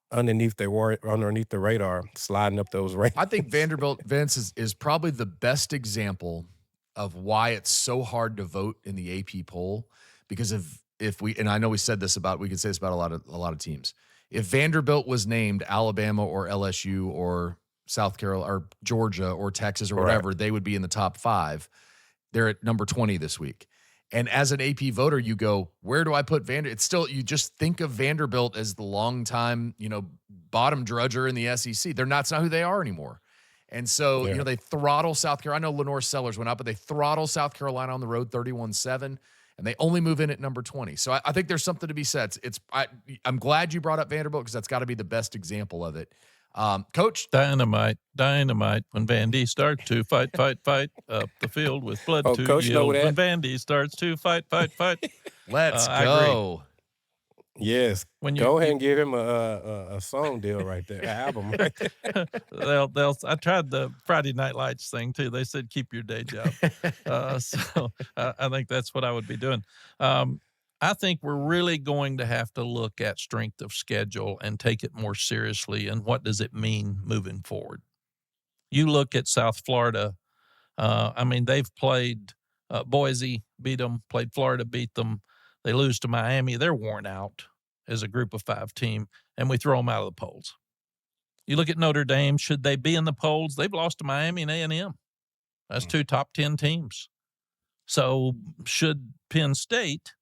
underneath the radar, sliding up those ranks.
I think Vanderbilt, Vince, is probably the best example of why it's so hard to vote in the AP poll, because if we, and I know we could say this about a lot of teams. If Vanderbilt was named Alabama or LSU or South Carolina or Georgia or Texas or whatever, they would be in the top 5. They're at number 20 this week. And as an AP voter, you go, where do I put Vanderbilt? It's still, you just think of Vanderbilt as the longtime, bottom drudger in the SEC. That's not who they are anymore. And so, they throttle South Carolina. I know Lenore Sellers went up, but they throttle South Carolina on the road 31-7. And they only move in at number 20. So I think there's something to be said. I'm glad you brought up Vanderbilt, because that's got to be the best example of it. Coach?
Dynamite. When Vandy starts to fight up the field with blood to
Coach know
yield.
that.
When Vandy starts to fight.
Let's
I
go.
Yes.
When
Go ahead and give him a song deal right there, an album right there.
I tried the Friday Night Lights thing too. They said keep your day job. So I think that's what I would be doing. I think we're really going to have to look at strength of schedule and take it more seriously. And what does it mean moving forward? You look at South Florida. They've played Boise, beat them, played Florida, beat them. They lose to Miami. They're worn out. as a group of 5 team, and we throw them out of the polls. You look at Notre Dame, should they be in the polls? They've lost to Miami and A&M. That's 2 top 10 teams. So should Penn State,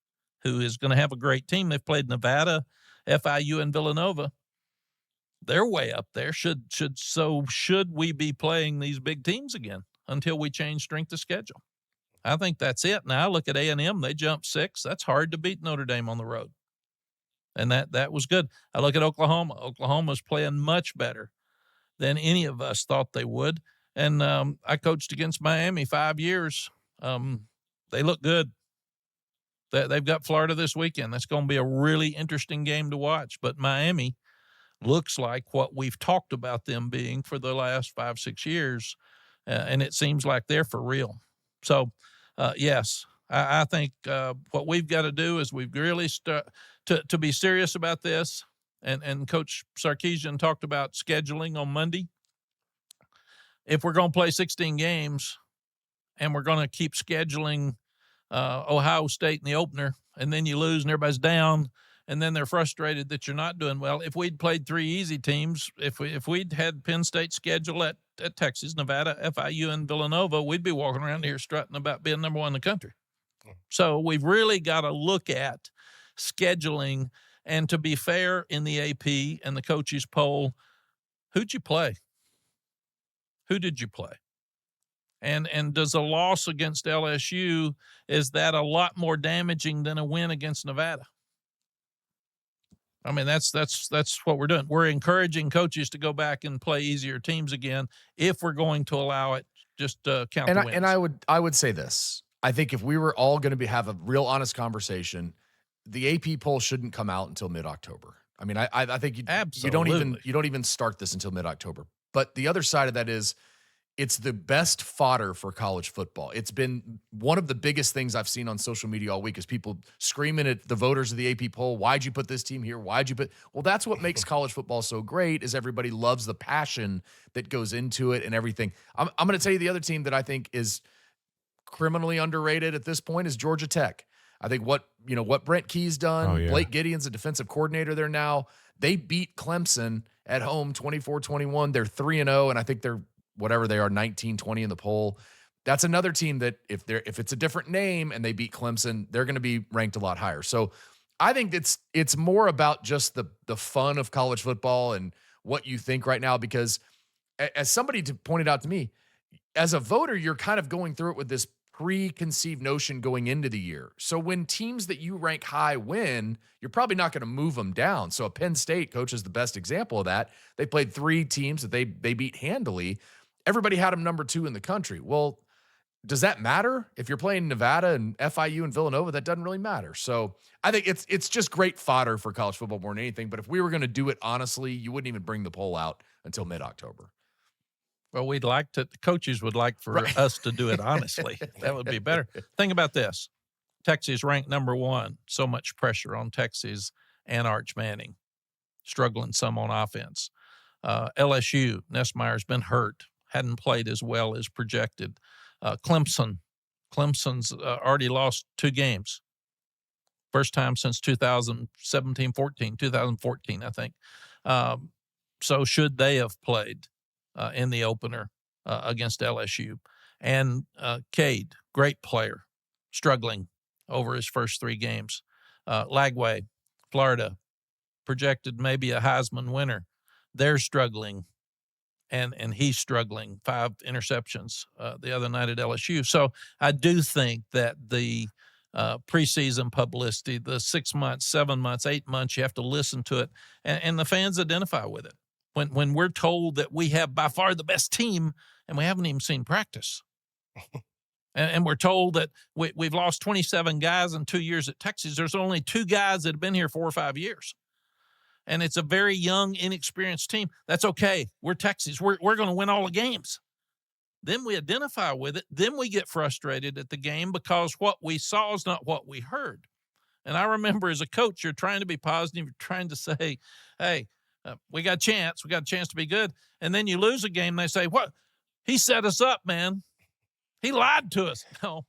who is going to have a great team, they've played Nevada, FIU, and Villanova, they're way up there. Should we be playing these big teams again until we change strength of schedule? I think that's it. Now look at A&M. They jumped 6. That's hard to beat Notre Dame on the road. And that was good. I look at Oklahoma. Oklahoma's playing much better than any of us thought they would. And I coached against Miami 5 years. They look good. They've got Florida this weekend. That's going to be a really interesting game to watch. But Miami looks like what we've talked about them being for the last 5-6 years, and it seems like they're for real. So, yes, I think what we've got to do is we've really to be serious about this. And Coach Sarkisian talked about scheduling on Monday. If we're going to play 16 games and we're going to keep scheduling Ohio State in the opener, and then you lose and everybody's down, and then they're frustrated that you're not doing well. If we'd played 3 easy teams, if we'd had Penn State schedule at Texas, Nevada, FIU, and Villanova, we'd be walking around here strutting about being number 1 in the country. So we've really got to look at scheduling. And to be fair, in the AP and the coaches poll, who'd you play? Who did you play? And does a loss against LSU, is that a lot more damaging than a win against Nevada? I mean, that's what we're doing. We're encouraging coaches to go back and play easier teams again if we're going to allow it. Just count the wins.
And I would say this. I think if we were all going to have a real honest conversation, the AP poll shouldn't come out until mid-October. I mean, I think you don't even start this until mid-October. But the other side of that is, it's the best fodder for college football. It's been one of the biggest things I've seen on social media all week is people screaming at the voters of the AP poll, why'd you put this team here? Why'd you put? Well, that's what makes college football so great, is everybody loves the passion that goes into it and everything. I'm going to tell you the other team that I think is criminally underrated at this point is Georgia Tech. I think what Brent Key's done, Blake Gideon's a defensive coordinator there now. They beat Clemson at home 24-21. They're 3-0, and I think they're whatever they are, 19-20 in the poll. That's another team that if it's a different name and they beat Clemson, they're going to be ranked a lot higher. So I think it's more about just the fun of college football and what you think right now, because as somebody pointed out to me, as a voter, you're kind of going through it with this preconceived notion going into the year. So when teams that you rank high win, you're probably not going to move them down. So Penn State, coach, is the best example of that. They played 3 teams that they beat handily. Everybody had them number 2 in the country. Well, does that matter? If you're playing Nevada and FIU and Villanova, that doesn't really matter. So I think it's just great fodder for college football more than anything. But if we were going to do it honestly, you wouldn't even bring the poll out until mid-October.
Well, the coaches would like for us to do it honestly. That would be better. Think about this. Texas ranked number 1. So much pressure on Texas and Arch Manning, struggling some on offense. LSU, Nessmeyer's been hurt, hadn't played as well as projected. Clemson's already lost 2 games. First time since 2014, I think. So should they have played in the opener against LSU? And Cade, great player, struggling over his first 3 games. Lagway, Florida, projected maybe a Heisman winner. They're struggling, and he's struggling. 5 interceptions the other night at LSU. So I do think that the preseason publicity, the 6 months, 7 months, 8 months, you have to listen to it, and the fans identify with it. When we're told that we have by far the best team and we haven't even seen practice, and we're told that we've lost 27 guys in 2 years at Texas, there's only 2 guys that have been here 4 or 5 years. And it's a very young, inexperienced team. That's okay. We're Texas. We're going to win all the games. Then we identify with it. Then we get frustrated at the game because what we saw is not what we heard. And I remember as a coach, you're trying to be positive. You're trying to say, hey, we got a chance. We got a chance to be good. And then you lose a game. They say, what? He set us up, man. He lied to us. No,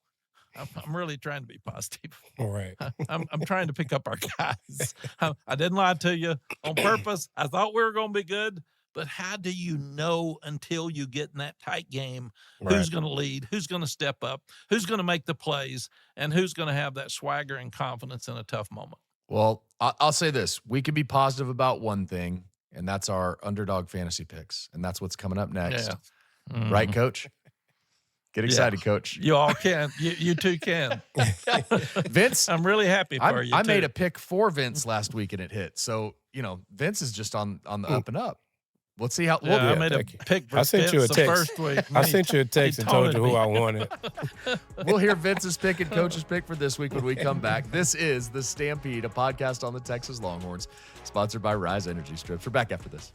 I'm really trying to be positive.
All right.
I'm trying to pick up our guys. I didn't lie to you on purpose. I thought we were going to be good, but how do you know until you get in that tight game who's
Right.
going to lead, who's going to step up, who's going to make the plays, and who's going to have that swagger and confidence in a tough moment?
Well, I'll say this. We can be positive about one thing, and that's our underdog fantasy picks. And that's what's coming up next.
Yeah.
Right, Coach? Get excited, Coach.
You all can. You too can.
Vince,
I'm really happy for you.
I made a pick for Vince last week, and it hit. So, Vince is just on the up and up. Let's see how.
I made a pick for
I sent you a
Vince the
text.
first week.
I sent you a text and told you who I wanted.
We'll hear Vince's pick and Coach's pick for this week when we come back. This is The Stampede, a podcast on the Texas Longhorns, sponsored by Riize Energy Strips. We're back after this.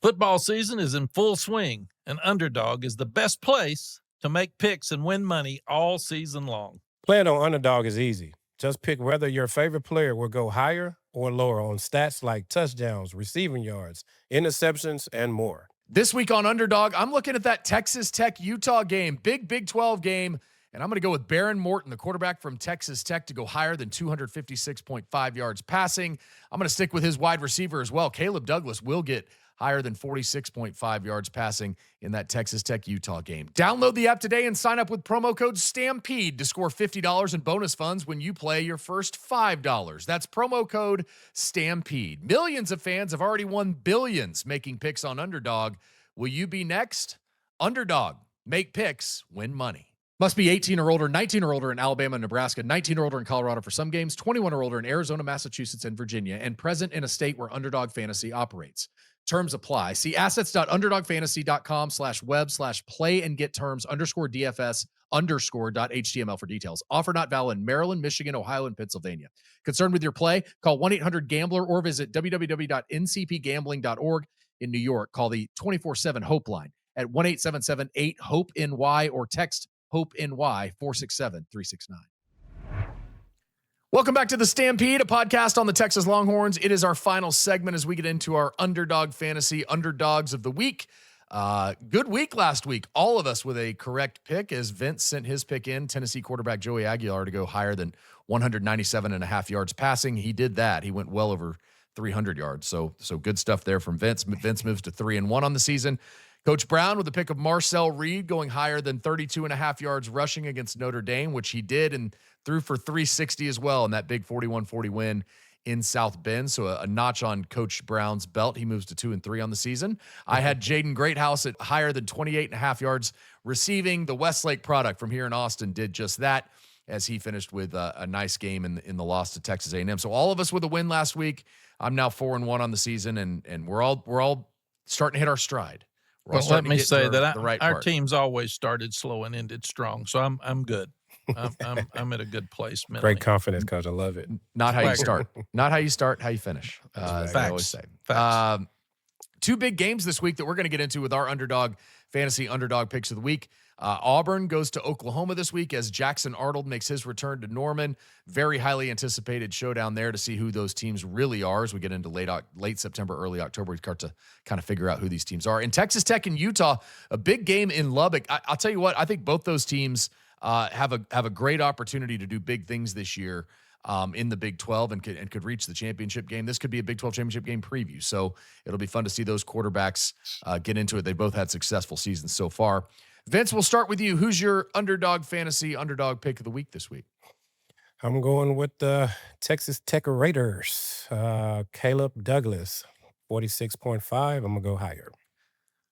Football season is in full swing, and Underdog is the best place to make picks and win money all season long.
Playing on Underdog is easy. Just pick whether your favorite player will go higher or lower on stats like touchdowns, receiving yards, interceptions, and more.
This week on Underdog, I'm looking at that Texas Tech-Utah game, Big 12 game, and I'm going to go with Baron Morton, the quarterback from Texas Tech, to go higher than 256.5 yards passing. I'm going to stick with his wide receiver as well. Caleb Douglas will get higher than 46.5 yards passing in that Texas Tech-Utah game. Download the app today and sign up with promo code STAMPEDE to score $50 in bonus funds when you play your first $5. That's promo code STAMPEDE. Millions of fans have already won billions making picks on Underdog. Will you be next? Underdog. Make picks, win money. Must be 18 or older, 19 or older in Alabama and Nebraska, 19 or older in Colorado for some games, 21 or older in Arizona, Massachusetts, and Virginia, and present in a state where Underdog Fantasy operates. Terms apply. See assets.underdogfantasy.com/web/play and get terms _DFS_.html for details. Offer not valid in Maryland, Michigan, Ohio, and Pennsylvania. Concerned with your play? Call 1-800-GAMBLER or visit www.ncpgambling.org. In New York, call the 24/7 Hope line at 1-877-8-HOPE-NY or text HOPE-NY 467-369. Welcome back to The Stampede, a podcast on the Texas Longhorns. It is our final segment as we get into our Underdog Fantasy Underdogs of the Week. Good week last week. All of us with a correct pick as Vince sent his pick in. Tennessee quarterback Joey Aguilar to go higher than 197.5 yards passing. He did that. He went well over 300 yards. So good stuff there from Vince. Vince moves to 3-1 on the season. Coach Brown with the pick of Marcel Reed going higher than 32.5 yards rushing against Notre Dame, which he did, and threw for 360 as well in that big 41-40 win in South Bend. So a notch on Coach Brown's belt. He moves to 2-3 on the season. I had Jaden Greathouse at higher than 28.5 yards receiving. The Westlake product from here in Austin did just that as he finished with a nice game in the loss to Texas A&M. So all of us with a win last week. I'm now 4-1 on the season, and we're all starting to hit our stride.
Well, let me say that our
part.
team's always started slow and ended strong, so I'm good. I'm at a good place mentally.
Great confidence, Coach. I love it.
Not how you start. Not how you start, how you finish. As I always say.
Facts.
Two big games this week that we're going to get into with our Underdog Fantasy Underdog Picks of the Week. Auburn goes to Oklahoma this week as Jackson Arnold makes his return to Norman. Very highly anticipated showdown there to see who those teams really are as we get into late September, early October. We start to kind of figure out who these teams are. And Texas Tech and Utah, a big game in Lubbock. I'll tell you what, I think both those teams have a great opportunity to do big things this year in the Big 12 and could reach the championship game. This could be a Big 12 championship game preview. So it'll be fun to see those quarterbacks get into it. They both had successful seasons so far. Vince, we'll start with you. Who's your Underdog Fantasy Underdog Pick of the Week this week?
I'm going with the Texas Tech Raiders. Caleb Douglas, 46.5. I'm going to go higher.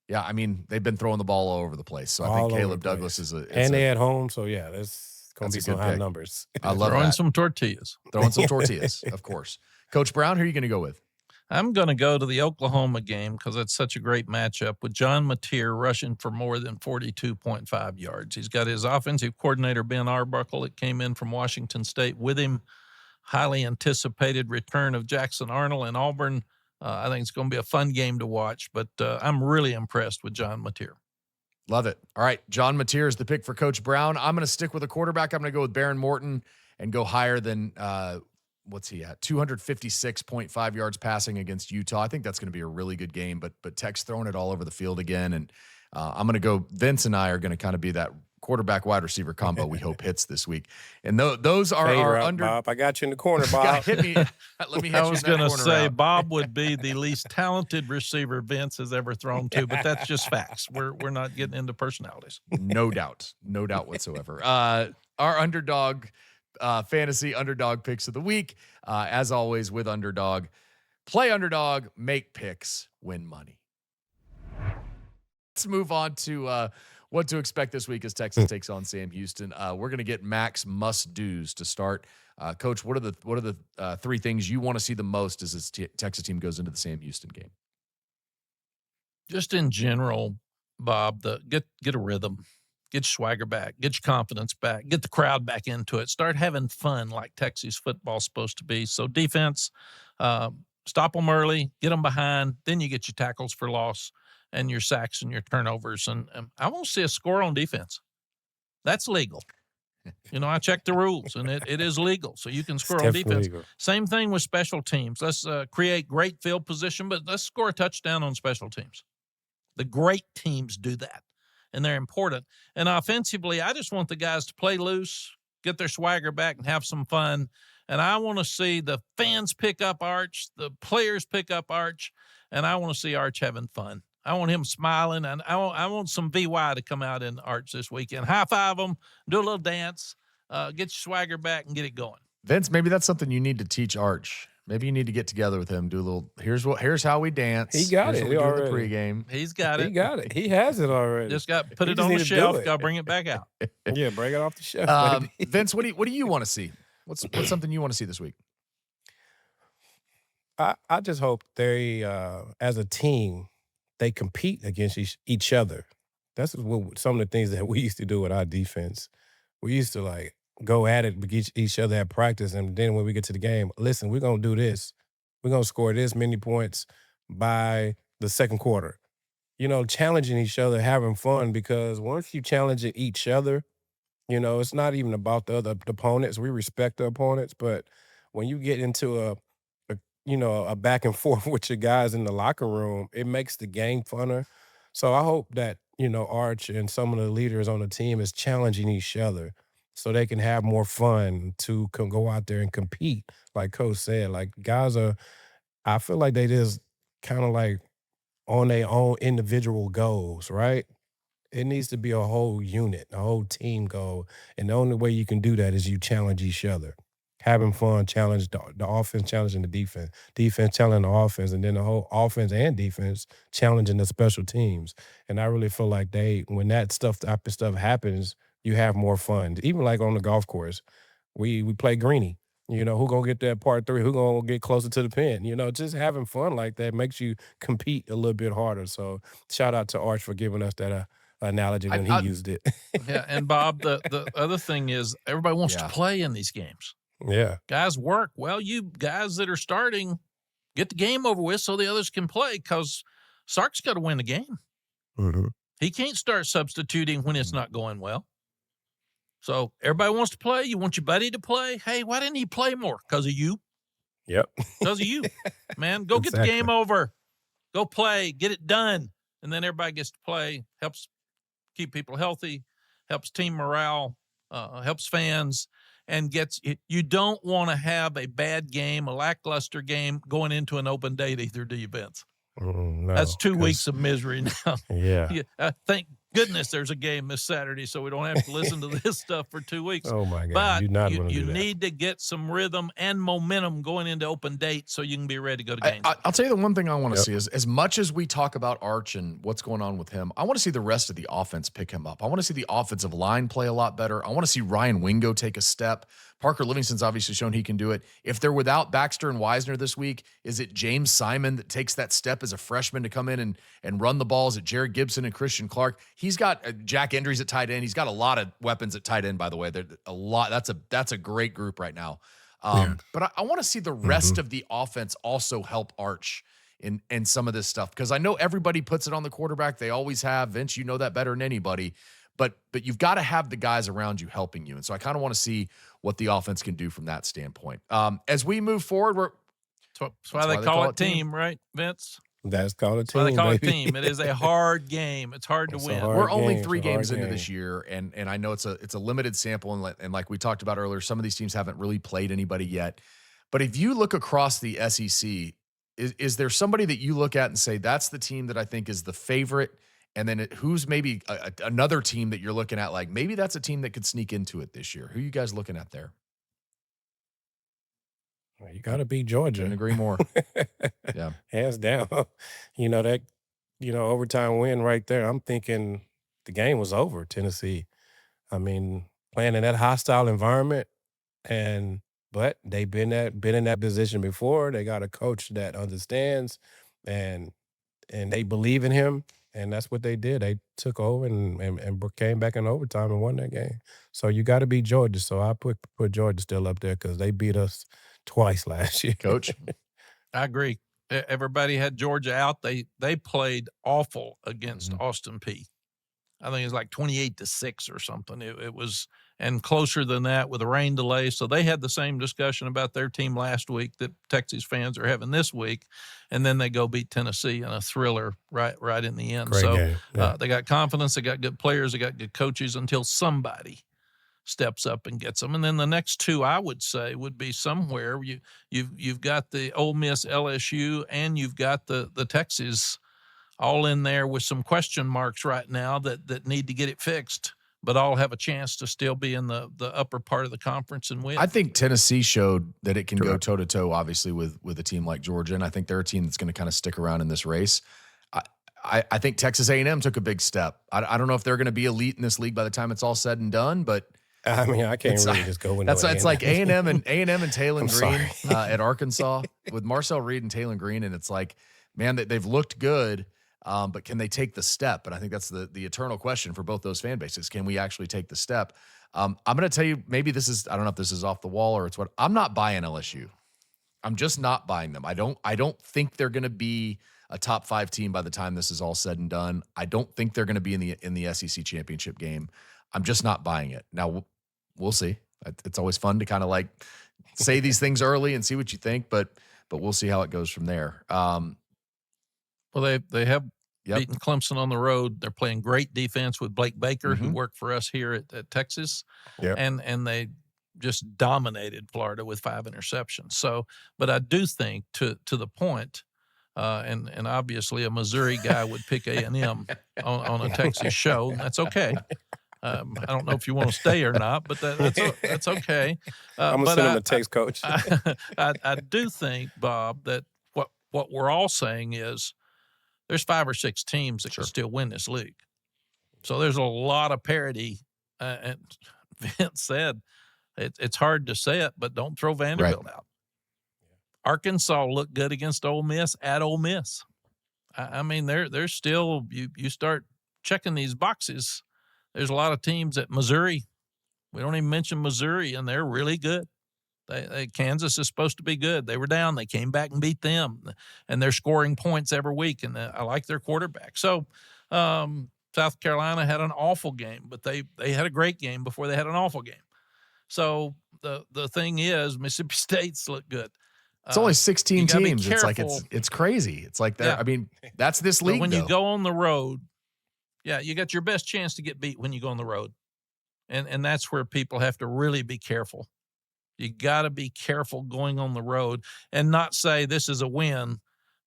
Yeah, I mean, they've been throwing the ball all over the place. So I think Caleb Douglas is
they at home, so yeah, that's going to be some high numbers.
I love
Throwing
that.
some tortillas.
Throwing some tortillas, of course. Coach Brown, who are you going to go with?
I'm going to go to the Oklahoma game because it's such a great matchup with John Mateer rushing for more than 42.5 yards. He's got his offensive coordinator, Ben Arbuckle, that came in from Washington State with him. Highly anticipated return of Jackson Arnold and Auburn. I think it's going to be a fun game to watch, but I'm really impressed with John Mateer.
Love it. All right, John Mateer is the pick for Coach Brown. I'm going to stick with a quarterback. I'm going to go with Baron Morton and go higher than what's he at? 256.5 yards passing against Utah. I think that's going to be a really good game, but Tech's throwing it all over the field again. And I'm going to go, Vince and I are going to kind of be that quarterback wide receiver combo we hope hits this week. And those are
Hey,
our under.
Bob, I got you in the corner, Bob.
Hit me. Let me hit
I
you
was
in that
going to
corner
say
route.
Bob would be the least talented receiver Vince has ever thrown to, but that's just facts. We're not getting into personalities.
No doubt whatsoever. Our underdog fantasy underdog picks of the week, as always with Underdog. Play underdog, make picks, win money. Let's move on to what to expect this week as Texas takes on Sam Houston. We're going to get Mack's must-dos to start. Coach, what are the three things you want to see the most as this Texas team goes into the Sam Houston game?
Just in general, Bob, get a rhythm, get your swagger back, get your confidence back, get the crowd back into it, start having fun like Texas football's supposed to be. So defense, stop them early, get them behind, then you get your tackles for loss and your sacks and your turnovers. And I want to see a score on defense. That's legal. I checked the rules, and it is legal, so you can score on defense.
Legal.
Same thing with special teams. Let's create great field position, but let's score a touchdown on special teams. The great teams do that, and they're important. And offensively, I just want the guys to play loose, get their swagger back, and have some fun. And I want to see the fans pick up Arch, the players pick up Arch, and I want to see Arch having fun. I want him smiling, and I want some VY to come out in Arch this weekend. High-five them, do a little dance, get your swagger back, and get it going.
Vince, maybe that's something you need to teach Arch. Maybe you need to get together with him, do a little, here's how we dance.
He got
here's
it
what we do in the
already.
pregame.
He's got it.
He got it. He has it already.
Just got put
He
it
just
on the
need to do
shelf.
it.
Got to bring it back out.
Yeah, bring it off the shelf. baby.
Vince, what do you want to see? What's something you want to see this week?
I just hope they, as a team, they compete against each other. That's what some of the things that we used to do with our defense. We used to go at it with each other at practice, and then when we get to the game, listen, we're gonna do this. We're gonna score this many points by the second quarter. Challenging each other, having fun, because once you challenge each other, it's not even about the other opponents. We respect the opponents, but when you get into a back and forth with your guys in the locker room, it makes the game funner. So I hope that, Arch and some of the leaders on the team is challenging each other so they can have more fun to go out there and compete. Like Coach said, guys I feel like they just kind of on their own individual goals, right? It needs to be a whole unit, a whole team goal. And the only way you can do that is you challenge each other. Having fun, challenge the offense, challenging the defense challenging the offense, and then the whole offense and defense challenging the special teams. And I really feel like when that type of stuff happens, you have more fun. Even on the golf course, we play greenie. Who gonna get that par 3? Who gonna get closer to the pin? Just having fun like that makes you compete a little bit harder. So shout out to Arch for giving us that analogy when he used it.
Yeah, and Bob, the other thing is everybody wants to play in these games.
Yeah.
Guys work. Well, you guys that are starting, get the game over with so the others can play, because Sark's got to win the game.
Mm-hmm.
He can't start substituting when it's not going well. So everybody wants to play. You want your buddy to play. Hey, why didn't he play more? Because of you.
Yep.
Because of you. Man, go get the game over. Go play. Get it done. And then everybody gets to play. Helps keep people healthy. Helps team morale. Helps fans. And you don't want to have a bad game, a lackluster game going into an open date either, do you, Vince?
No,
That's 2 weeks of misery now.
Yeah.
Thank goodness there's a game this Saturday, so we don't have to listen to this stuff for 2 weeks.
Oh, my God.
But
You're not
you need to get some rhythm and momentum going into open dates so you can be ready to go to games.
I'll tell you the one thing I want to see is, as much as we talk about Arch and what's going on with him, I want to see the rest of the offense pick him up. I want to see the offensive line play a lot better. I want to see Ryan Wingo take a step. Parker Livingston's obviously shown he can do it. If they're without Baxter and Wisner this week, is it James Simon that takes that step as a freshman to come in and run the ball? Is it Jared Gibson and Christian Clark? He's got Jack Endries at tight end. He's got a lot of weapons at tight end, by the way. They're a lot. That's a great group right now. But I want to see the rest of the offense also help Arch in some of this stuff, because I know everybody puts it on the quarterback. They always have. Vince, you know that better than anybody. But you've got to have the guys around you helping you. And so I kind of want to see what the offense can do from that standpoint. As we move forward,
That's why they call it team, right, Vince?
That's called a
That's why they
team,
call it
baby.
team. It is a hard game. It's hard to
It's a
win.
hard
We're only
game.
3
It's a hard
games into
game.
this year, and I know it's a limited sample, and like we talked about earlier, some of these teams haven't really played anybody yet. But if you look across the SEC, is there somebody that you look at and say that's the team that I think is the favorite, and then who's maybe another team that you're looking at like maybe that's a team that could sneak into it this year? Who are you guys looking at there?
Well, you got to beat Georgia.
Couldn't agree more. Yeah.
Hands down. That overtime win right there. I'm thinking the game was over, Tennessee. I mean, playing in that hostile environment, but they've been in that position before. They got a coach that understands and they believe in him, and that's what they did. They took over and came back in overtime and won that game. So you got to beat Georgia. So I put Georgia still up there because they beat us twice last year.
Coach?
I agree. Everybody had Georgia out. They played awful against Austin Peay. I think it was like 28-6 or something. It was, and closer than that with a rain delay. So they had the same discussion about their team last week that Texas fans are having this week, and then they go beat Tennessee in a thriller right in the end.
Great game. Yeah.
They got confidence, they got good players, they got good coaches until somebody steps up and gets them. And then the next two, I would say, would be somewhere you've got the Ole Miss, LSU, and you've got the Texas all in there with some question marks right now that need to get it fixed, but all have a chance to still be in the upper part of the conference and win.
I think Tennessee showed that it can go toe-to-toe, obviously, with a team like Georgia, and I think they're a team that's going to kind of stick around in this race. I think Texas A&M took a big step. I don't know if they're going to be elite in this league by the time it's all said and done, but
I mean, I can't really just go with
that's it's like A&M and Taylon Green at Arkansas with Marcel Reed and Taylon Green, and it's like, man, they've looked good, but can they take the step? And I think that's the eternal question for both those fan bases. Can we actually take the step? I'm going to tell you, maybe this is, I don't know if this is off the wall or it's what, I'm not buying LSU. I'm just not buying them. I don't think they're going to be a top 5 team by the time this is all said and done. I don't think they're going to be in the SEC championship game. I'm just not buying it. Now we'll see. It's always fun to kind of like say these things early and see what you think, but we'll see how it goes from there.
Well, they have beaten Clemson on the road. They're playing great defense with Blake Baker, who worked for us here at Texas, and they just dominated Florida with 5 interceptions. So, but I do think to the point, and obviously a Missouri guy would pick A&M on a Texas show. That's okay. I don't know if you want to stay or not, but that's okay.
I'm going to send him a text, Coach.
I do think, Bob, that what we're all saying is there's 5 or 6 teams that can still win this league. So there's a lot of parity. And Vince said it's hard to say it, but don't throw Vanderbilt out. Arkansas looked good against Ole Miss at Ole Miss. I mean, they're still, you start checking these boxes. There's a lot of teams at Missouri. We don't even mention Missouri, and they're really good. Kansas is supposed to be good. They were down. They came back and beat them, and they're scoring points every week, and I like their quarterback. So South Carolina had an awful game, but they had a great game before they had an awful game. So the thing is, Mississippi State's look good.
It's only 16 teams. It's like
careful.
it's crazy. It's like that. Yeah. I mean, that's this league.
But when you go on the road, you got your best chance to get beat when you go on the road. And that's where people have to really be careful. You got to be careful going on the road and not say this is a win,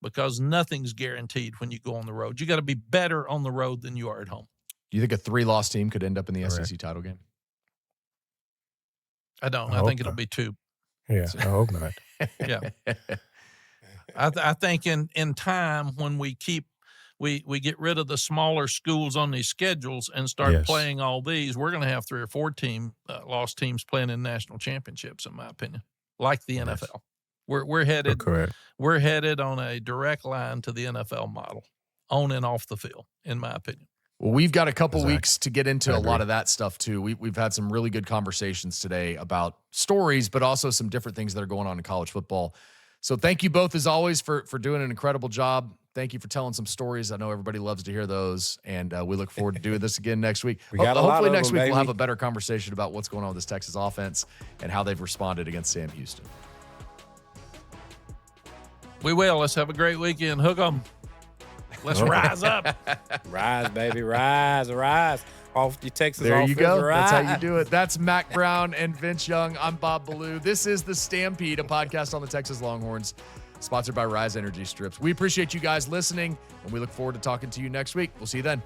because nothing's guaranteed when you go on the road. You got to be better on the road than you are at home.
Do you think a 3-loss team could end up in the SEC title game?
I don't. I think it'll be 2.
Yeah, I hope not.
Yeah. I think in time, when we get rid of the smaller schools on these schedules and start playing all these, we're going to have 3 or 4 lost teams playing in national championships, in my opinion, like the NFL. We're headed
correct.
We're headed on a direct line to the NFL model, on and off the field, in my opinion.
Well, we've got a couple weeks to get into a lot of that stuff too. We've had some really good conversations today about stories, but also some different things that are going on in college football. So thank you both, as always, for doing an incredible job. Thank you for telling some stories. I know everybody loves to hear those, and we look forward to doing this again next week. Hopefully next week we'll have a better conversation about what's going on with this Texas offense and how they've responded against Sam Houston.
We will. Let's have a great weekend. Hook 'em. Let's rise up.
Rise, baby, rise. Off your Texas
There
offense,
you go. That's how you
rise.
do it. That's Mack Brown and Vince Young. I'm Bob Ballou. This is The Stampede, a podcast on the Texas Longhorns, sponsored by Riize Energy Strips. We appreciate you guys listening, and we look forward to talking to you next week. We'll see you then.